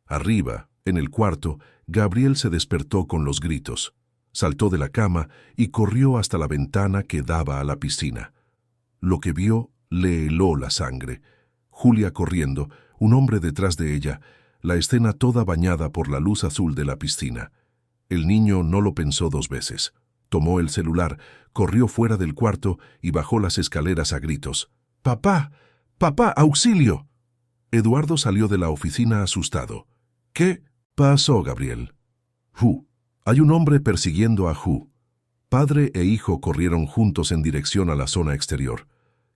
Arriba, en el cuarto, Gabriel se despertó con los gritos. Saltó de la cama y corrió hasta la ventana que daba a la piscina. Lo que vio le heló la sangre. Julia corriendo, un hombre detrás de ella, la escena toda bañada por la luz azul de la piscina. El niño no lo pensó dos veces. Tomó el celular, corrió fuera del cuarto y bajó las escaleras a gritos. ¡Papá! ¡Papá! ¡Auxilio! Eduardo salió de la oficina asustado. ¿Qué pasó, Gabriel? Hay un hombre persiguiendo a Hu. Padre e hijo corrieron juntos en dirección a la zona exterior.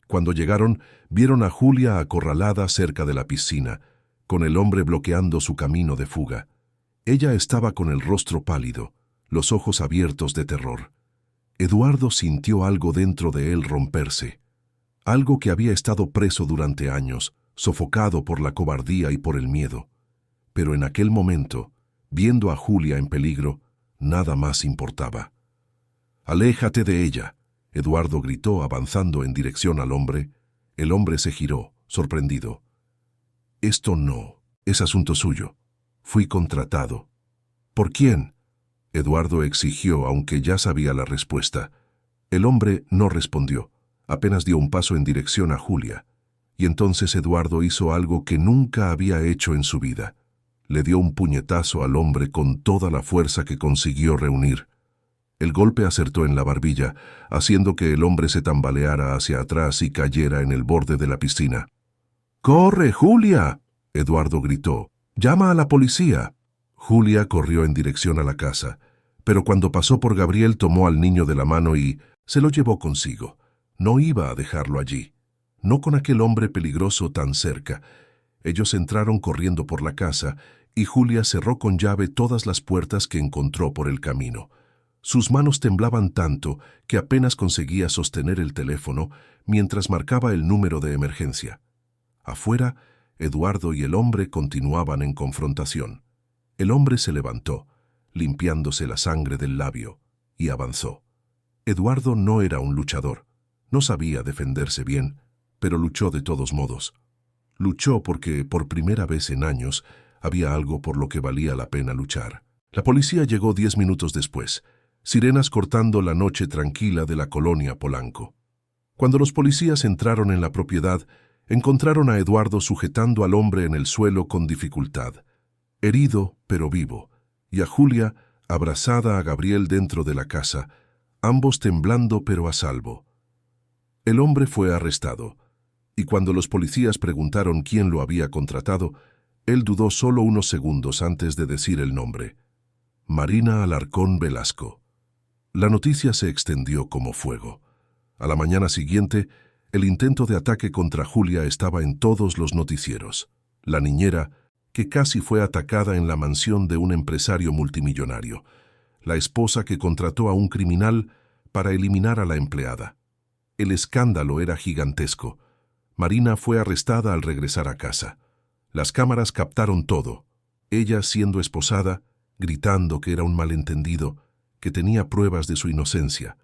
Cuando llegaron, vieron a Julia acorralada cerca de la piscina, con el hombre bloqueando su camino de fuga. Ella estaba con el rostro pálido, los ojos abiertos de terror. Eduardo sintió algo dentro de él romperse, algo que había estado preso durante años, sofocado por la cobardía y por el miedo. Pero en aquel momento, viendo a Julia en peligro, nada más importaba. «Aléjate de ella», Eduardo gritó avanzando en dirección al hombre. El hombre se giró, sorprendido. «Esto no es asunto suyo. Fui contratado». «¿Por quién?», Eduardo exigió, aunque ya sabía la respuesta. El hombre no respondió, apenas dio un paso en dirección a Julia. Y entonces Eduardo hizo algo que nunca había hecho en su vida. Le dio un puñetazo al hombre con toda la fuerza que consiguió reunir. El golpe acertó en la barbilla, haciendo que el hombre se tambaleara hacia atrás y cayera en el borde de la piscina. «¡Corre, Julia!», Eduardo gritó. «¡Llama a la policía!». Julia corrió en dirección a la casa, pero cuando pasó por Gabriel tomó al niño de la mano y se lo llevó consigo. No iba a dejarlo allí, no con aquel hombre peligroso tan cerca. Ellos entraron corriendo por la casa y Julia cerró con llave todas las puertas que encontró por el camino. Sus manos temblaban tanto que apenas conseguía sostener el teléfono mientras marcaba el número de emergencia. Afuera, Eduardo y el hombre continuaban en confrontación. El hombre se levantó, limpiándose la sangre del labio, y avanzó. Eduardo no era un luchador, no sabía defenderse bien, pero luchó de todos modos. Luchó porque, por primera vez en años, había algo por lo que valía la pena luchar. La policía llegó 10 minutos después, sirenas cortando la noche tranquila de la colonia Polanco. Cuando los policías entraron en la propiedad, encontraron a Eduardo sujetando al hombre en el suelo con dificultad, herido pero vivo, y a Julia abrazada a Gabriel dentro de la casa, ambos temblando pero a salvo. El hombre fue arrestado, y cuando los policías preguntaron quién lo había contratado, él dudó solo unos segundos antes de decir el nombre: Marina Alarcón Velasco. La noticia se extendió como fuego. A la mañana siguiente, el intento de ataque contra Julia estaba en todos los noticieros. La niñera, que casi fue atacada en la mansión de un empresario multimillonario. La esposa que contrató a un criminal para eliminar a la empleada. El escándalo era gigantesco. Marina fue arrestada al regresar a casa. Las cámaras captaron todo. Ella siendo esposada, gritando que era un malentendido, que tenía pruebas de su inocencia.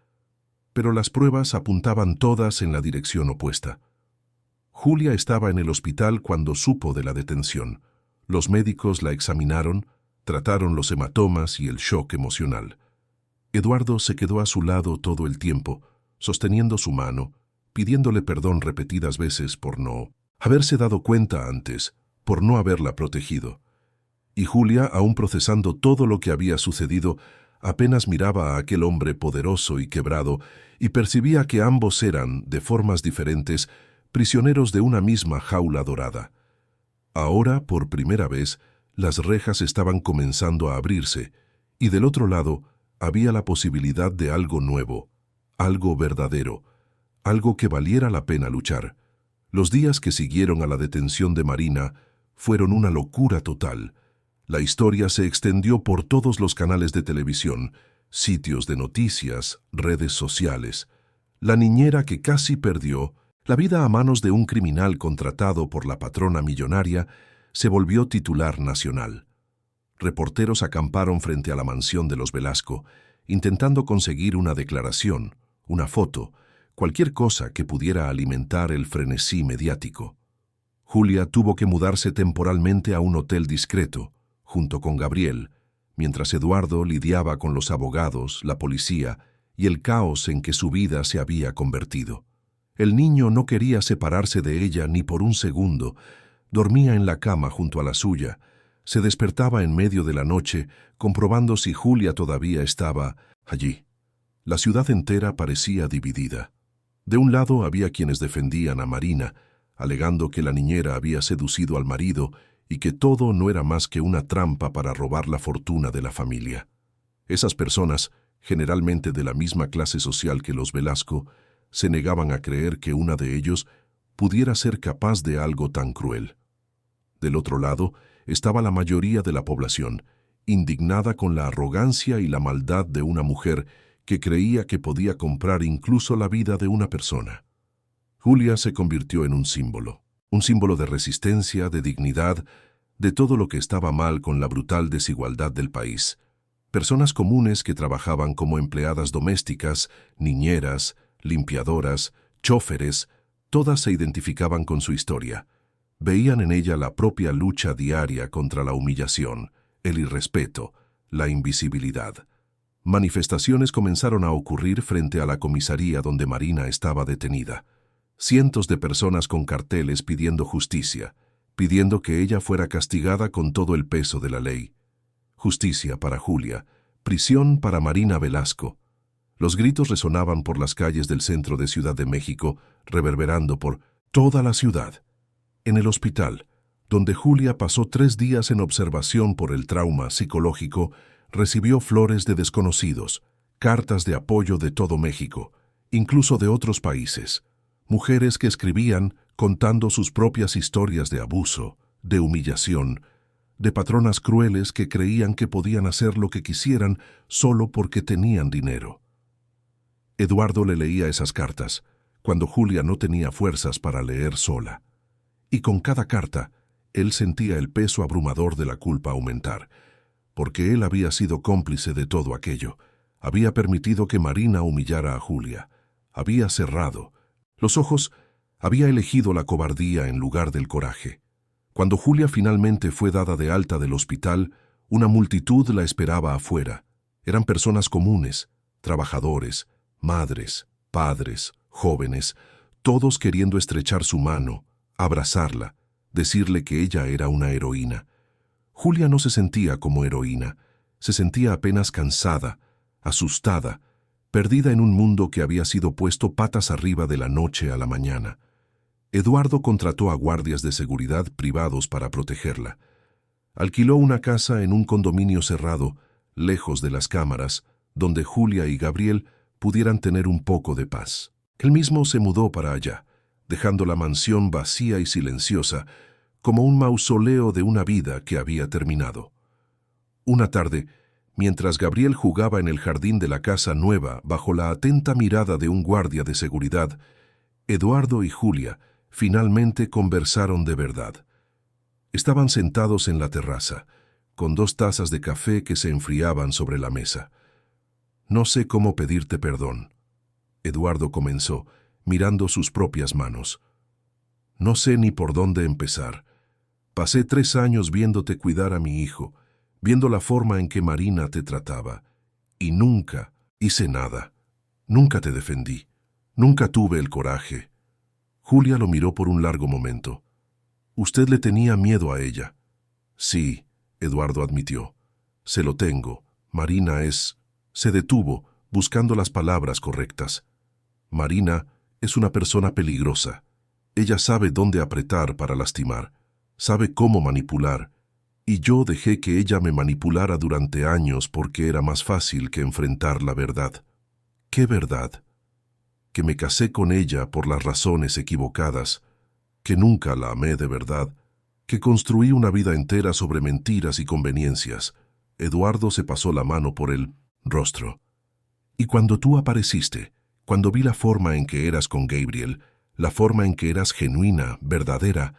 Pero las pruebas apuntaban todas en la dirección opuesta. Julia estaba en el hospital cuando supo de la detención. Los médicos la examinaron, trataron los hematomas y el shock emocional. Eduardo se quedó a su lado todo el tiempo, sosteniendo su mano, pidiéndole perdón repetidas veces por no haberse dado cuenta antes, por no haberla protegido. Y Julia, aún procesando todo lo que había sucedido, apenas miraba a aquel hombre poderoso y quebrado y percibía que ambos eran, de formas diferentes, prisioneros de una misma jaula dorada. Ahora, por primera vez, las rejas estaban comenzando a abrirse, y del otro lado había la posibilidad de algo nuevo, algo verdadero, algo que valiera la pena luchar. Los días que siguieron a la detención de Marina fueron una locura total. La historia se extendió por todos los canales de televisión, sitios de noticias, redes sociales. La niñera que casi perdió la vida a manos de un criminal contratado por la patrona millonaria se volvió titular nacional. Reporteros acamparon frente a la mansión de los Velasco, intentando conseguir una declaración, una foto, cualquier cosa que pudiera alimentar el frenesí mediático. Julia tuvo que mudarse temporalmente a un hotel discreto, junto con Gabriel, mientras Eduardo lidiaba con los abogados, la policía y el caos en que su vida se había convertido. El niño no quería separarse de ella ni por un segundo. Dormía en la cama junto a la suya. Se despertaba en medio de la noche, comprobando si Julia todavía estaba allí. La ciudad entera parecía dividida. De un lado había quienes defendían a Marina, alegando que la niñera había seducido al marido y que todo no era más que una trampa para robar la fortuna de la familia. Esas personas, generalmente de la misma clase social que los Velasco, se negaban a creer que una de ellos pudiera ser capaz de algo tan cruel. Del otro lado estaba la mayoría de la población, indignada con la arrogancia y la maldad de una mujer que creía que podía comprar incluso la vida de una persona. Julia se convirtió en un símbolo de resistencia, de dignidad, de todo lo que estaba mal con la brutal desigualdad del país. Personas comunes que trabajaban como empleadas domésticas, niñeras, limpiadoras, chóferes, todas se identificaban con su historia. Veían en ella la propia lucha diaria contra la humillación, el irrespeto, la invisibilidad. Manifestaciones comenzaron a ocurrir frente a la comisaría donde Marina estaba detenida. Cientos de personas con carteles pidiendo justicia, pidiendo que ella fuera castigada con todo el peso de la ley. Justicia para Julia, prisión para Marina Velasco. Los gritos resonaban por las calles del centro de Ciudad de México, reverberando por toda la ciudad. En el hospital, donde Julia pasó 3 días en observación por el trauma psicológico, recibió flores de desconocidos, cartas de apoyo de todo México, incluso de otros países. Mujeres que escribían contando sus propias historias de abuso, de humillación, de patronas crueles que creían que podían hacer lo que quisieran solo porque tenían dinero. Eduardo le leía esas cartas, cuando Julia no tenía fuerzas para leer sola. Y con cada carta, él sentía el peso abrumador de la culpa aumentar, porque él había sido cómplice de todo aquello, había permitido que Marina humillara a Julia, había cerrado los ojos, había elegido la cobardía en lugar del coraje. Cuando Julia finalmente fue dada de alta del hospital, una multitud la esperaba afuera. Eran personas comunes, trabajadores, madres, padres, jóvenes, todos queriendo estrechar su mano, abrazarla, decirle que ella era una heroína. Julia no se sentía como heroína, se sentía apenas cansada, asustada, perdida en un mundo que había sido puesto patas arriba de la noche a la mañana. Eduardo contrató a guardias de seguridad privados para protegerla. Alquiló una casa en un condominio cerrado, lejos de las cámaras, donde Julia y Gabriel pudieran tener un poco de paz. Él mismo se mudó para allá, dejando la mansión vacía y silenciosa, como un mausoleo de una vida que había terminado. Una tarde, mientras Gabriel jugaba en el jardín de la casa nueva bajo la atenta mirada de un guardia de seguridad, Eduardo y Julia finalmente conversaron de verdad. Estaban sentados en la terraza, con 2 tazas de café que se enfriaban sobre la mesa. «No sé cómo pedirte perdón», Eduardo comenzó, mirando sus propias manos. «No sé ni por dónde empezar. Pasé 3 años viéndote cuidar a mi hijo, viendo la forma en que Marina te trataba, y nunca hice nada. Nunca te defendí. Nunca tuve el coraje. Julia lo miró por un largo momento. Usted le tenía miedo a ella. Sí, Eduardo admitió. Se lo tengo. Marina es... Se detuvo, buscando las palabras correctas. Marina es una persona peligrosa. Ella sabe dónde apretar para lastimar, sabe cómo manipular, y yo dejé que ella me manipulara durante años porque era más fácil que enfrentar la verdad. ¿Qué verdad? Que me casé con ella por las razones equivocadas, que nunca la amé de verdad, que construí una vida entera sobre mentiras y conveniencias. Eduardo se pasó la mano por el rostro. Y cuando tú apareciste, cuando vi la forma en que eras con Gabriel, la forma en que eras genuina, verdadera,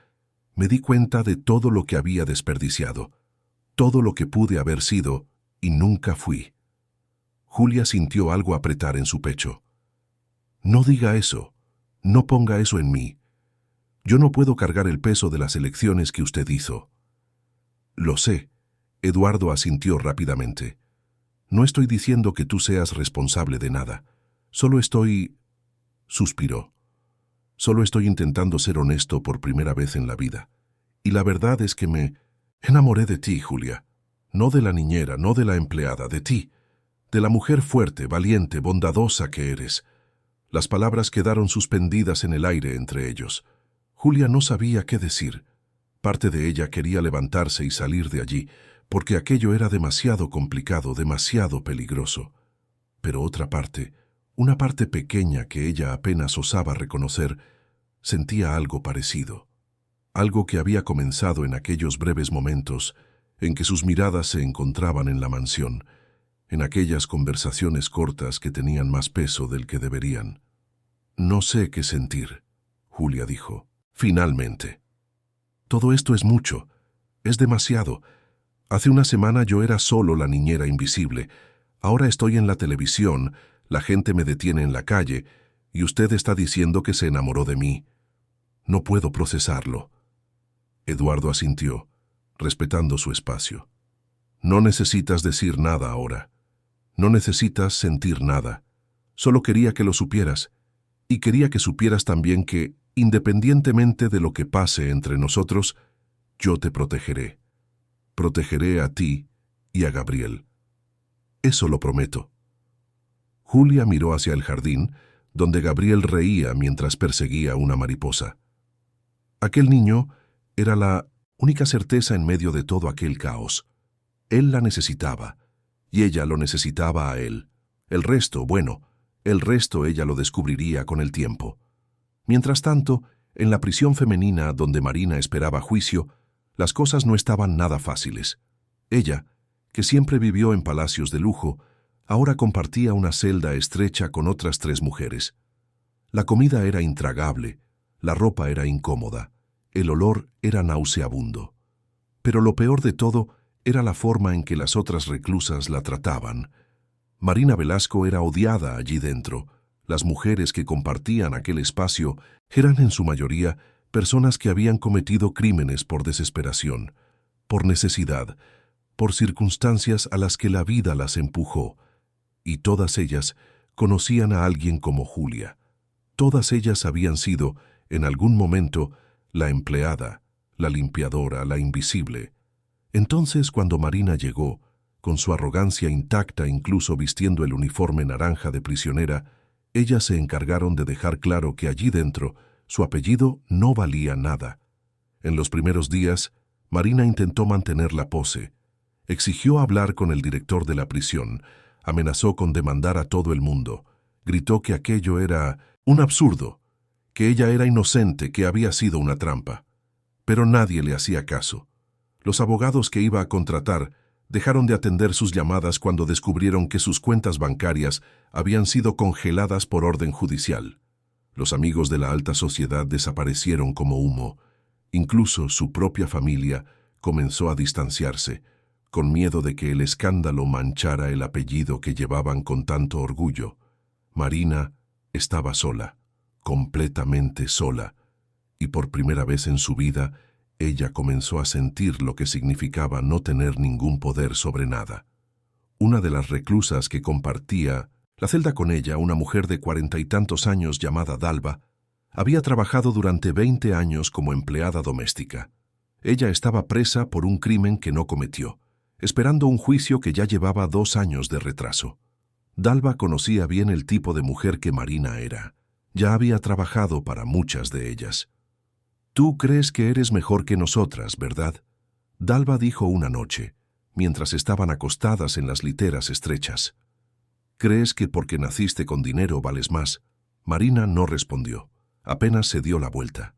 me di cuenta de todo lo que había desperdiciado, todo lo que pude haber sido y nunca fui. Julia sintió algo apretar en su pecho. No diga eso, no ponga eso en mí. Yo no puedo cargar el peso de las elecciones que usted hizo. Lo sé, Eduardo asintió rápidamente. No estoy diciendo que tú seas responsable de nada. Solo estoy... Suspiró. Solo estoy intentando ser honesto por primera vez en la vida. Y la verdad es que me enamoré de ti, Julia. No de la niñera, no de la empleada, de ti. De la mujer fuerte, valiente, bondadosa que eres. Las palabras quedaron suspendidas en el aire entre ellos. Julia no sabía qué decir. Parte de ella quería levantarse y salir de allí, porque aquello era demasiado complicado, demasiado peligroso. Pero otra parte, una parte pequeña que ella apenas osaba reconocer, sentía algo parecido. Algo que había comenzado en aquellos breves momentos en que sus miradas se encontraban en la mansión, en aquellas conversaciones cortas que tenían más peso del que deberían. No sé qué sentir, Julia dijo, finalmente. Todo esto es mucho, es demasiado. Hace una semana yo era solo la niñera invisible. Ahora estoy en la televisión, la gente me detiene en la calle, y usted está diciendo que se enamoró de mí. No puedo procesarlo. Eduardo asintió, respetando su espacio. No necesitas decir nada ahora. No necesitas sentir nada. Solo quería que lo supieras. Y quería que supieras también que, independientemente de lo que pase entre nosotros, yo te protegeré. Protegeré a ti y a Gabriel. Eso lo prometo. Julia miró hacia el jardín, donde Gabriel reía mientras perseguía una mariposa. Aquel niño era la única certeza en medio de todo aquel caos. Él la necesitaba, y ella lo necesitaba a él. El resto, bueno, el resto ella lo descubriría con el tiempo. Mientras tanto, en la prisión femenina donde Marina esperaba juicio, las cosas no estaban nada fáciles. Ella, que siempre vivió en palacios de lujo, ahora compartía una celda estrecha con otras 3 mujeres. La comida era intragable, la ropa era incómoda, el olor era nauseabundo. Pero lo peor de todo era la forma en que las otras reclusas la trataban. Marina Velasco era odiada allí dentro. Las mujeres que compartían aquel espacio eran en su mayoría personas que habían cometido crímenes por desesperación, por necesidad, por circunstancias a las que la vida las empujó, y todas ellas conocían a alguien como Julia. Todas ellas habían sido, en algún momento, la empleada, la limpiadora, la invisible. Entonces, cuando Marina llegó, con su arrogancia intacta incluso vistiendo el uniforme naranja de prisionera, ellas se encargaron de dejar claro que allí dentro su apellido no valía nada. En los primeros días, Marina intentó mantener la pose. Exigió hablar con el director de la prisión, amenazó con demandar a todo el mundo, gritó que aquello era un absurdo, que ella era inocente, que había sido una trampa. Pero nadie le hacía caso. Los abogados que iba a contratar dejaron de atender sus llamadas cuando descubrieron que sus cuentas bancarias habían sido congeladas por orden judicial. Los amigos de la alta sociedad desaparecieron como humo. Incluso su propia familia comenzó a distanciarse, con miedo de que el escándalo manchara el apellido que llevaban con tanto orgullo. Marina estaba sola, completamente sola, y por primera vez en su vida, ella comenzó a sentir lo que significaba no tener ningún poder sobre nada. Una de las reclusas que compartía La celda con ella, una mujer de 40 y tantos años llamada Dalva, había trabajado durante 20 años como empleada doméstica. Ella estaba presa por un crimen que no cometió, esperando un juicio que ya llevaba 2 años de retraso. Dalva conocía bien el tipo de mujer que Marina era. Ya había trabajado para muchas de ellas. «Tú crees que eres mejor que nosotras, ¿verdad?», Dalva dijo una noche, mientras estaban acostadas en las literas estrechas. «¿Crees que porque naciste con dinero vales más?». Marina no respondió, apenas se dio la vuelta.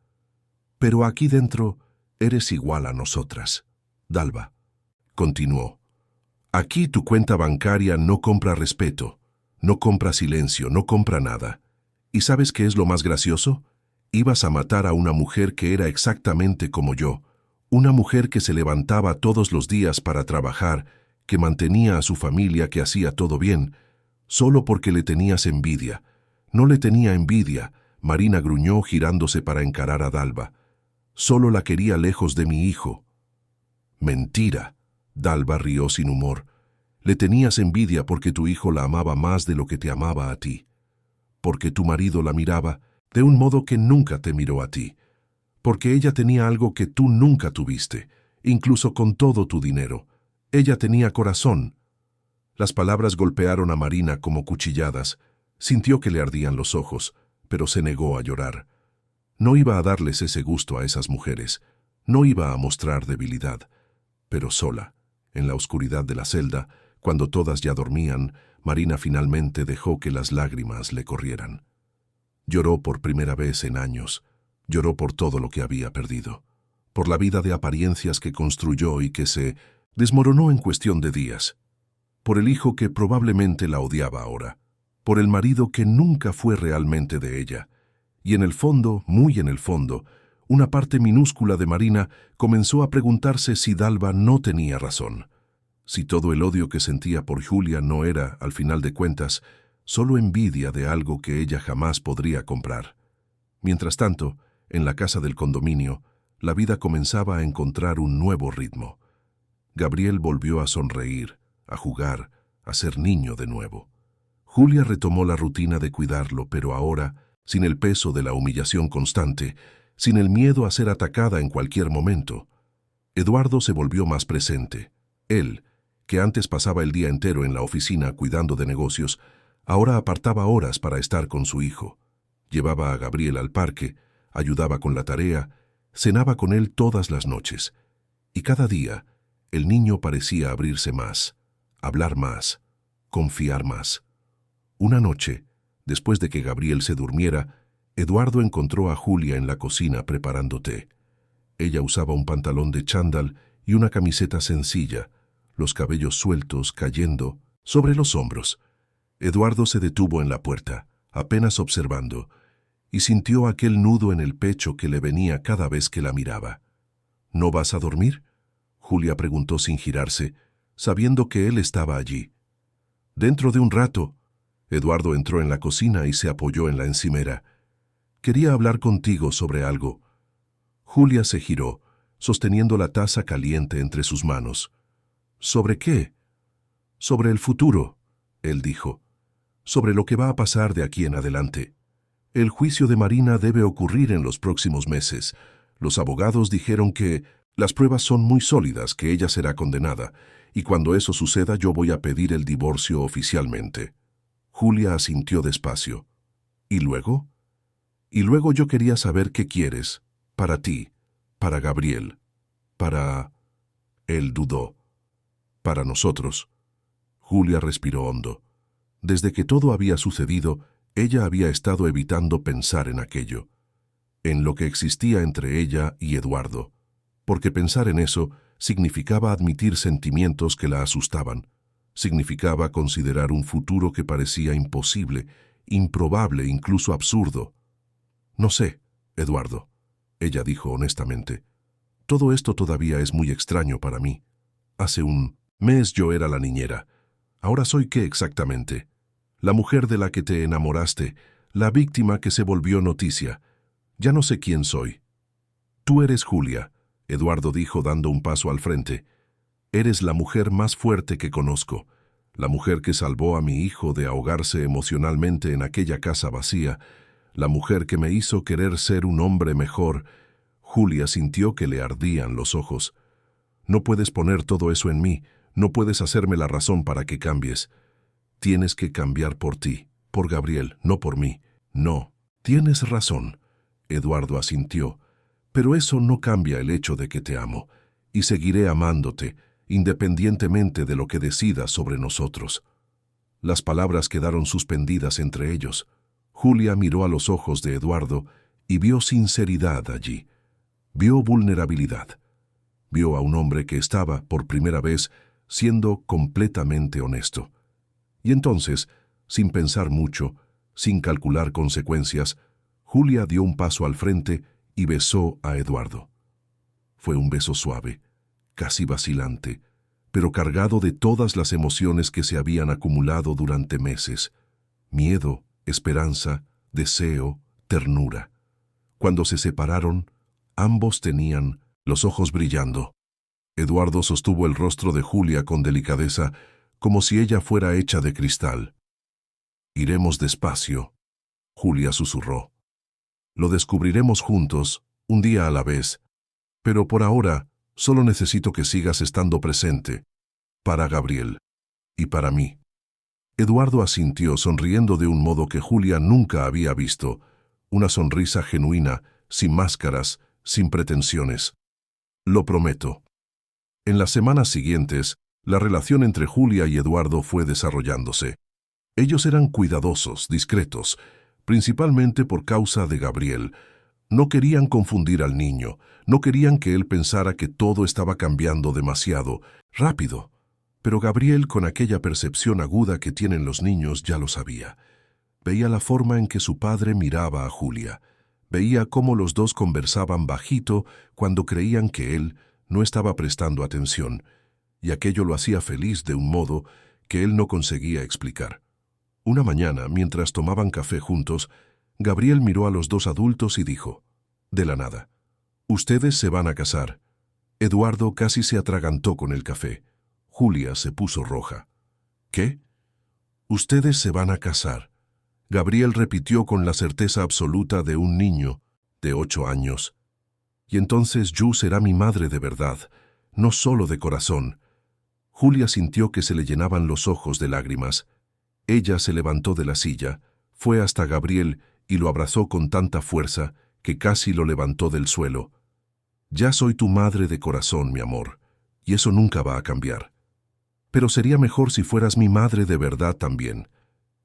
«Pero aquí dentro eres igual a nosotras», Dalva continuó. «Aquí tu cuenta bancaria no compra respeto, no compra silencio, no compra nada. ¿Y sabes qué es lo más gracioso? Ibas a matar a una mujer que era exactamente como yo, una mujer que se levantaba todos los días para trabajar, que mantenía a su familia, que hacía todo bien, solo porque le tenías envidia». «No le tenía envidia», Marina gruñó girándose para encarar a Dalva. «Solo la quería lejos de mi hijo». «Mentira», Dalva rió sin humor. «Le tenías envidia porque tu hijo la amaba más de lo que te amaba a ti. Porque tu marido la miraba de un modo que nunca te miró a ti. Porque ella tenía algo que tú nunca tuviste, incluso con todo tu dinero. Ella tenía corazón». Las palabras golpearon a Marina como cuchilladas. Sintió que le ardían los ojos, pero se negó a llorar. No iba a darles ese gusto a esas mujeres. No iba a mostrar debilidad. Pero sola, en la oscuridad de la celda, cuando todas ya dormían, Marina finalmente dejó que las lágrimas le corrieran. Lloró por primera vez en años. Lloró por todo lo que había perdido. Por la vida de apariencias que construyó y que se desmoronó en cuestión de días. Por el hijo que probablemente la odiaba ahora. Por el marido que nunca fue realmente de ella. Y en el fondo, muy en el fondo, una parte minúscula de Marina comenzó a preguntarse si Dalva no tenía razón. Si todo el odio que sentía por Julia no era, al final de cuentas, solo envidia de algo que ella jamás podría comprar. Mientras tanto, en la casa del condominio, la vida comenzaba a encontrar un nuevo ritmo. Gabriel volvió a sonreír, a jugar, a ser niño de nuevo. Julia retomó la rutina de cuidarlo, pero ahora, sin el peso de la humillación constante, sin el miedo a ser atacada en cualquier momento. Eduardo se volvió más presente. Él, que antes pasaba el día entero en la oficina cuidando de negocios, ahora apartaba horas para estar con su hijo. Llevaba a Gabriel al parque, ayudaba con la tarea, cenaba con él todas las noches. Y cada día, el niño parecía abrirse más, hablar más, confiar más. Una noche, después de que Gabriel se durmiera, Eduardo encontró a Julia en la cocina preparando té. Ella usaba un pantalón de chándal y una camiseta sencilla, los cabellos sueltos cayendo sobre los hombros. Eduardo se detuvo en la puerta, apenas observando, y sintió aquel nudo en el pecho que le venía cada vez que la miraba. «¿No vas a dormir?», Julia preguntó sin girarse, sabiendo que él estaba allí. «Dentro de un rato». Eduardo entró en la cocina y se apoyó en la encimera. «Quería hablar contigo sobre algo». Julia se giró, sosteniendo la taza caliente entre sus manos. «¿Sobre qué?». «Sobre el futuro», él dijo. «Sobre lo que va a pasar de aquí en adelante. El juicio de Marina debe ocurrir en los próximos meses. Los abogados dijeron que las pruebas son muy sólidas, que ella será condenada, y cuando eso suceda yo voy a pedir el divorcio oficialmente». Julia asintió despacio. «¿Y luego?». «Y luego yo quería saber qué quieres, para ti, para Gabriel, para...». Él dudó. «Para nosotros». Julia respiró hondo. Desde que todo había sucedido, ella había estado evitando pensar en aquello, en lo que existía entre ella y Eduardo, porque pensar en eso significaba admitir sentimientos que la asustaban, significaba considerar un futuro que parecía imposible, improbable, incluso absurdo. «No sé, Eduardo», ella dijo honestamente. «Todo esto todavía es muy extraño para mí. Hace un mes yo era la niñera. ¿Ahora soy qué exactamente? La mujer de la que te enamoraste, la víctima que se volvió noticia. Ya no sé quién soy». «Tú eres Julia», Eduardo dijo dando un paso al frente. «Eres la mujer más fuerte que conozco, la mujer que salvó a mi hijo de ahogarse emocionalmente en aquella casa vacía, la mujer que me hizo querer ser un hombre mejor. Julia sintió que le ardían los ojos. No puedes poner todo eso en mí, no puedes hacerme la razón para que cambies. Tienes que cambiar por ti, por Gabriel, no por mí. No, tienes razón. Eduardo asintió, pero eso no cambia el hecho de que te amo, y seguiré amándote, independientemente de lo que decidas sobre nosotros. Las palabras quedaron suspendidas entre ellos. Julia miró a los ojos de Eduardo y vio sinceridad allí. Vio vulnerabilidad. Vio a un hombre que estaba, por primera vez, siendo completamente honesto. Y entonces, sin pensar mucho, sin calcular consecuencias, Julia dio un paso al frente y besó a Eduardo. Fue un beso suave, casi vacilante, pero cargado de todas las emociones que se habían acumulado durante meses: miedo, esperanza, deseo, ternura. Cuando se separaron, ambos tenían los ojos brillando. Eduardo sostuvo el rostro de Julia con delicadeza, como si ella fuera hecha de cristal. «Iremos despacio», Julia susurró. «Lo descubriremos juntos, un día a la vez. Pero por ahora, solo necesito que sigas estando presente, para Gabriel y para mí». Eduardo asintió, sonriendo de un modo que Julia nunca había visto, una sonrisa genuina, sin máscaras, sin pretensiones. «Lo prometo». En las semanas siguientes, la relación entre Julia y Eduardo fue desarrollándose. Ellos eran cuidadosos, discretos, principalmente por causa de Gabriel. No querían confundir al niño, no querían que él pensara que todo estaba cambiando demasiado rápido. Pero Gabriel, con aquella percepción aguda que tienen los niños, ya lo sabía. Veía la forma en que su padre miraba a Julia. Veía cómo los dos conversaban bajito cuando creían que él no estaba prestando atención, y aquello lo hacía feliz de un modo que él no conseguía explicar. Una mañana, mientras tomaban café juntos, Gabriel miró a los dos adultos y dijo, de la nada: «Ustedes se van a casar». Eduardo casi se atragantó con el café. Julia se puso roja. «¿Qué?» «Ustedes se van a casar», Gabriel repitió con la certeza absoluta de un niño de 8 años. «Y entonces Yu será mi madre de verdad, no solo de corazón». Julia sintió que se le llenaban los ojos de lágrimas. Ella se levantó de la silla, fue hasta Gabriel y lo abrazó con tanta fuerza que casi lo levantó del suelo. «Ya soy tu madre de corazón, mi amor, y eso nunca va a cambiar. Pero sería mejor si fueras mi madre de verdad también»,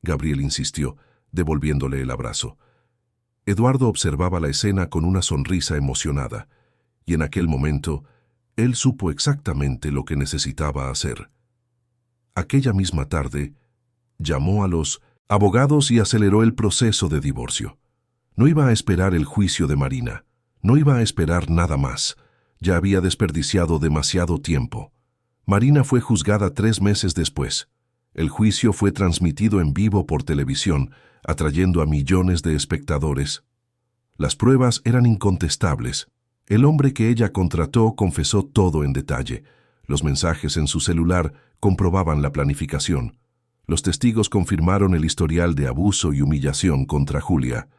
Gabriel insistió, devolviéndole el abrazo. Eduardo observaba la escena con una sonrisa emocionada, y en aquel momento, él supo exactamente lo que necesitaba hacer. Aquella misma tarde, llamó a los abogados y aceleró el proceso de divorcio. No iba a esperar el juicio de Marina, no iba a esperar nada más. Ya había desperdiciado demasiado tiempo. Marina fue juzgada 3 meses después. El juicio fue transmitido en vivo por televisión, atrayendo a millones de espectadores. Las pruebas eran incontestables. El hombre que ella contrató confesó todo en detalle. Los mensajes en su celular comprobaban la planificación. Los testigos confirmaron el historial de abuso y humillación contra Julia.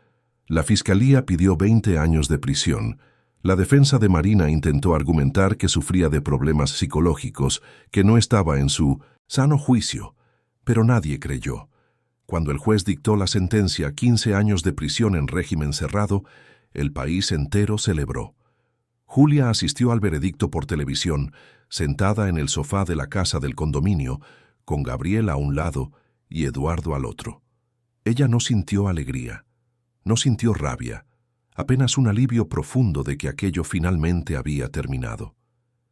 La fiscalía pidió 20 años de prisión. La defensa de Marina intentó argumentar que sufría de problemas psicológicos, que no estaba en su sano juicio, pero nadie creyó. Cuando el juez dictó la sentencia, 15 años de prisión en régimen cerrado, el país entero celebró. Julia asistió al veredicto por televisión, sentada en el sofá de la casa del condominio, con Gabriel a un lado y Eduardo al otro. Ella no sintió alegría, no sintió rabia, apenas un alivio profundo de que aquello finalmente había terminado,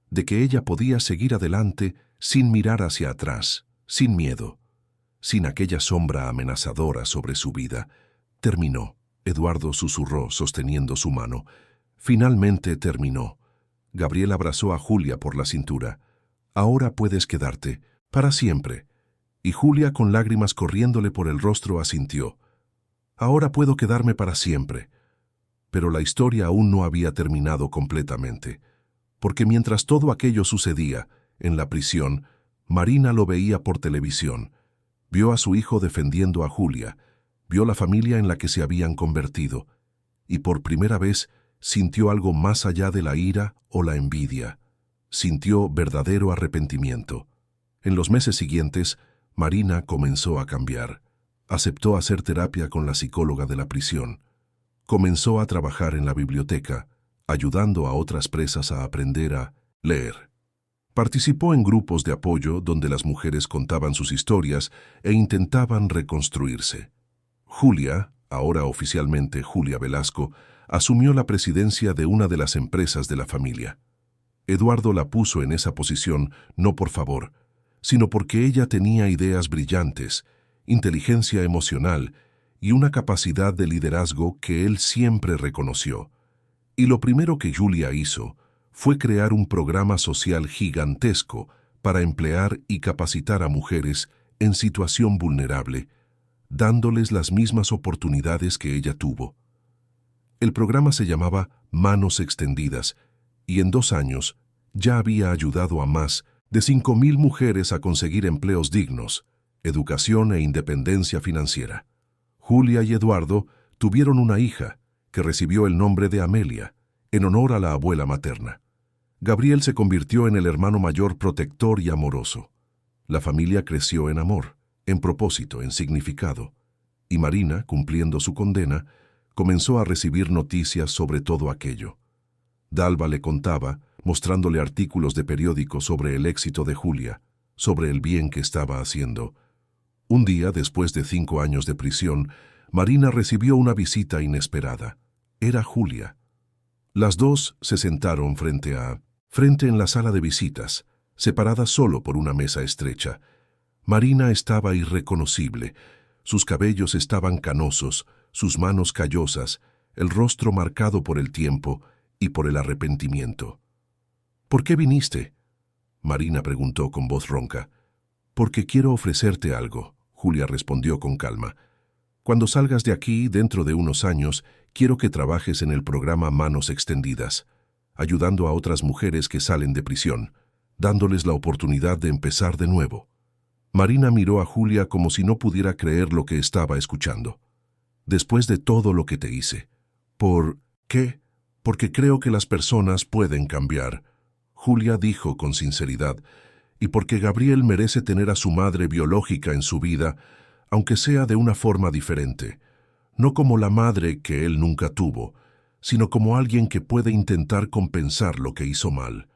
de que ella podía seguir adelante sin mirar hacia atrás, sin miedo, sin aquella sombra amenazadora sobre su vida. Terminó, Eduardo susurró sosteniendo su mano. Finalmente terminó. Gabriel abrazó a Julia por la cintura. «Ahora puedes quedarte, para siempre». Y Julia, con lágrimas corriéndole por el rostro, asintió. «Ahora puedo quedarme para siempre». Pero la historia aún no había terminado completamente, porque mientras todo aquello sucedía, en la prisión, Marina lo veía por televisión. Vio a su hijo defendiendo a Julia, vio la familia en la que se habían convertido, y por primera vez sintió algo más allá de la ira o la envidia. Sintió verdadero arrepentimiento. En los meses siguientes, Marina comenzó a cambiar. Aceptó hacer terapia con la psicóloga de la prisión. Comenzó a trabajar en la biblioteca, ayudando a otras presas a aprender a leer. Participó en grupos de apoyo donde las mujeres contaban sus historias e intentaban reconstruirse. Julia, ahora oficialmente Julia Velasco, asumió la presidencia de una de las empresas de la familia. Eduardo la puso en esa posición no por favor, sino porque ella tenía ideas brillantes, inteligencia emocional y una capacidad de liderazgo que él siempre reconoció. Y lo primero que Julia hizo fue crear un programa social gigantesco para emplear y capacitar a mujeres en situación vulnerable, dándoles las mismas oportunidades que ella tuvo. El programa se llamaba Manos Extendidas y en 2 años ya había ayudado a más de 5,000 mujeres a conseguir empleos dignos, educación e independencia financiera. Julia y Eduardo tuvieron una hija que recibió el nombre de Amelia, en honor a la abuela materna. Gabriel se convirtió en el hermano mayor protector y amoroso. La familia creció en amor, en propósito, en significado. Y Marina, cumpliendo su condena, comenzó a recibir noticias sobre todo aquello. Dalva le contaba, mostrándole artículos de periódico sobre el éxito de Julia, sobre el bien que estaba haciendo. Un día, después de 5 años de prisión, Marina recibió una visita inesperada. Era Julia. Las dos se sentaron frente en la sala de visitas, separadas solo por una mesa estrecha. Marina estaba irreconocible. Sus cabellos estaban canosos, sus manos callosas, el rostro marcado por el tiempo y por el arrepentimiento. ¿Por qué viniste?, Marina preguntó con voz ronca. Porque quiero ofrecerte algo, Julia respondió con calma. Cuando salgas de aquí, dentro de unos años, quiero que trabajes en el programa Manos Extendidas, ayudando a otras mujeres que salen de prisión, dándoles la oportunidad de empezar de nuevo. Marina miró a Julia como si no pudiera creer lo que estaba escuchando. Después de todo lo que te hice. ¿Por qué? Porque creo que las personas pueden cambiar, Julia dijo con sinceridad, y porque Gabriel merece tener a su madre biológica en su vida, aunque sea de una forma diferente, no como la madre que él nunca tuvo, sino como alguien que puede intentar compensar lo que hizo mal.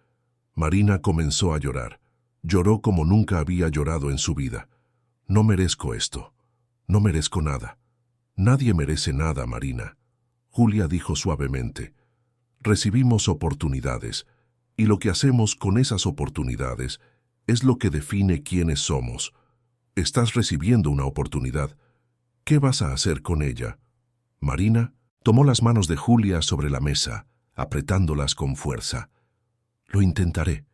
Marina comenzó a llorar. Lloró como nunca había llorado en su vida. No merezco esto. No merezco nada. Nadie merece nada, Marina. Julia dijo suavemente. Recibimos oportunidades, y lo que hacemos con esas oportunidades es lo que define quiénes somos. Estás recibiendo una oportunidad. ¿Qué vas a hacer con ella? Marina tomó las manos de Julia sobre la mesa, apretándolas con fuerza. Lo intentaré.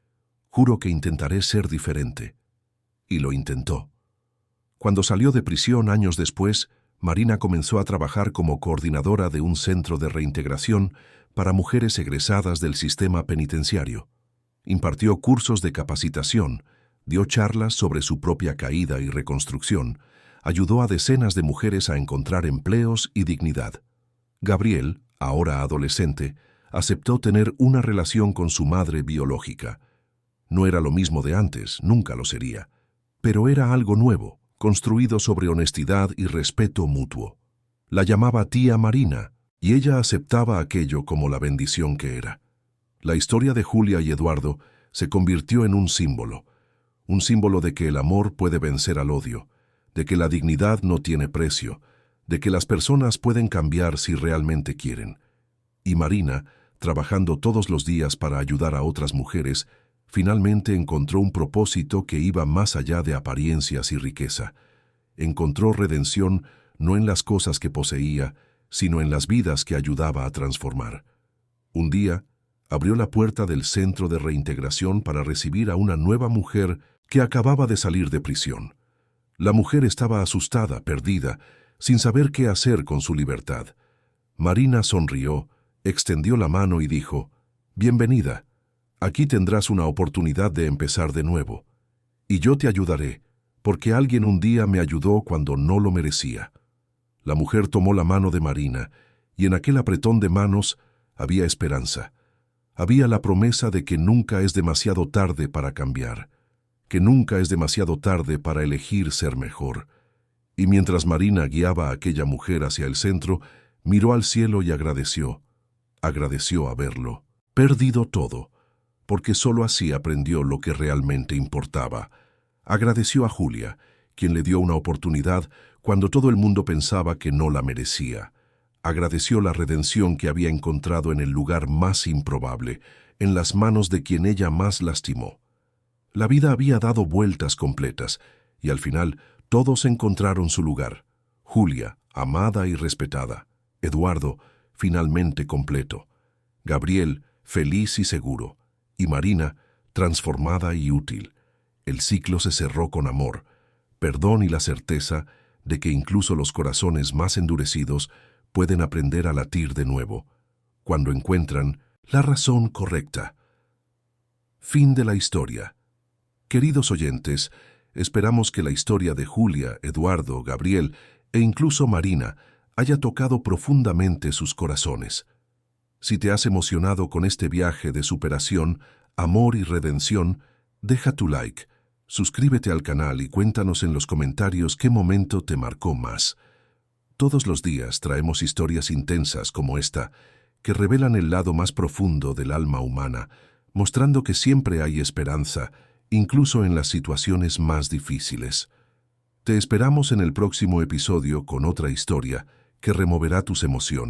Juro que intentaré ser diferente. Y lo intentó. Cuando salió de prisión años después, Marina comenzó a trabajar como coordinadora de un centro de reintegración para mujeres egresadas del sistema penitenciario. Impartió cursos de capacitación, dio charlas sobre su propia caída y reconstrucción, ayudó a decenas de mujeres a encontrar empleos y dignidad. Gabriel, ahora adolescente, aceptó tener una relación con su madre biológica. No era lo mismo de antes, nunca lo sería, pero era algo nuevo, construido sobre honestidad y respeto mutuo. La llamaba tía Marina, y ella aceptaba aquello como la bendición que era. La historia de Julia y Eduardo se convirtió en un símbolo de que el amor puede vencer al odio, de que la dignidad no tiene precio, de que las personas pueden cambiar si realmente quieren. Y Marina, trabajando todos los días para ayudar a otras mujeres, finalmente encontró un propósito que iba más allá de apariencias y riqueza. Encontró redención no en las cosas que poseía, sino en las vidas que ayudaba a transformar. Un día, abrió la puerta del centro de reintegración para recibir a una nueva mujer que acababa de salir de prisión. La mujer estaba asustada, perdida, sin saber qué hacer con su libertad. Marina sonrió, extendió la mano y dijo, «Bienvenida, aquí tendrás una oportunidad de empezar de nuevo». Y yo te ayudaré, porque alguien un día me ayudó cuando no lo merecía. La mujer tomó la mano de Marina, y en aquel apretón de manos había esperanza. Había la promesa de que nunca es demasiado tarde para cambiar, que nunca es demasiado tarde para elegir ser mejor. Y mientras Marina guiaba a aquella mujer hacia el centro, miró al cielo y agradeció. Agradeció haberlo perdido todo, porque sólo así aprendió lo que realmente importaba. Agradeció a Julia, quien le dio una oportunidad cuando todo el mundo pensaba que no la merecía. Agradeció la redención que había encontrado en el lugar más improbable, en las manos de quien ella más lastimó. La vida había dado vueltas completas, y al final todos encontraron su lugar. Julia, amada y respetada. Eduardo, finalmente completo. Gabriel, feliz y seguro. Y Marina, transformada y útil. El ciclo se cerró con amor, perdón y la certeza de que incluso los corazones más endurecidos pueden aprender a latir de nuevo, cuando encuentran la razón correcta. Fin de la historia. Queridos oyentes, esperamos que la historia de Julia, Eduardo, Gabriel e incluso Marina haya tocado profundamente sus corazones. Si te has emocionado con este viaje de superación, amor y redención, deja tu like, suscríbete al canal y cuéntanos en los comentarios qué momento te marcó más. Todos los días traemos historias intensas como esta, que revelan el lado más profundo del alma humana, mostrando que siempre hay esperanza, incluso en las situaciones más difíciles. Te esperamos en el próximo episodio con otra historia que removerá tus emociones.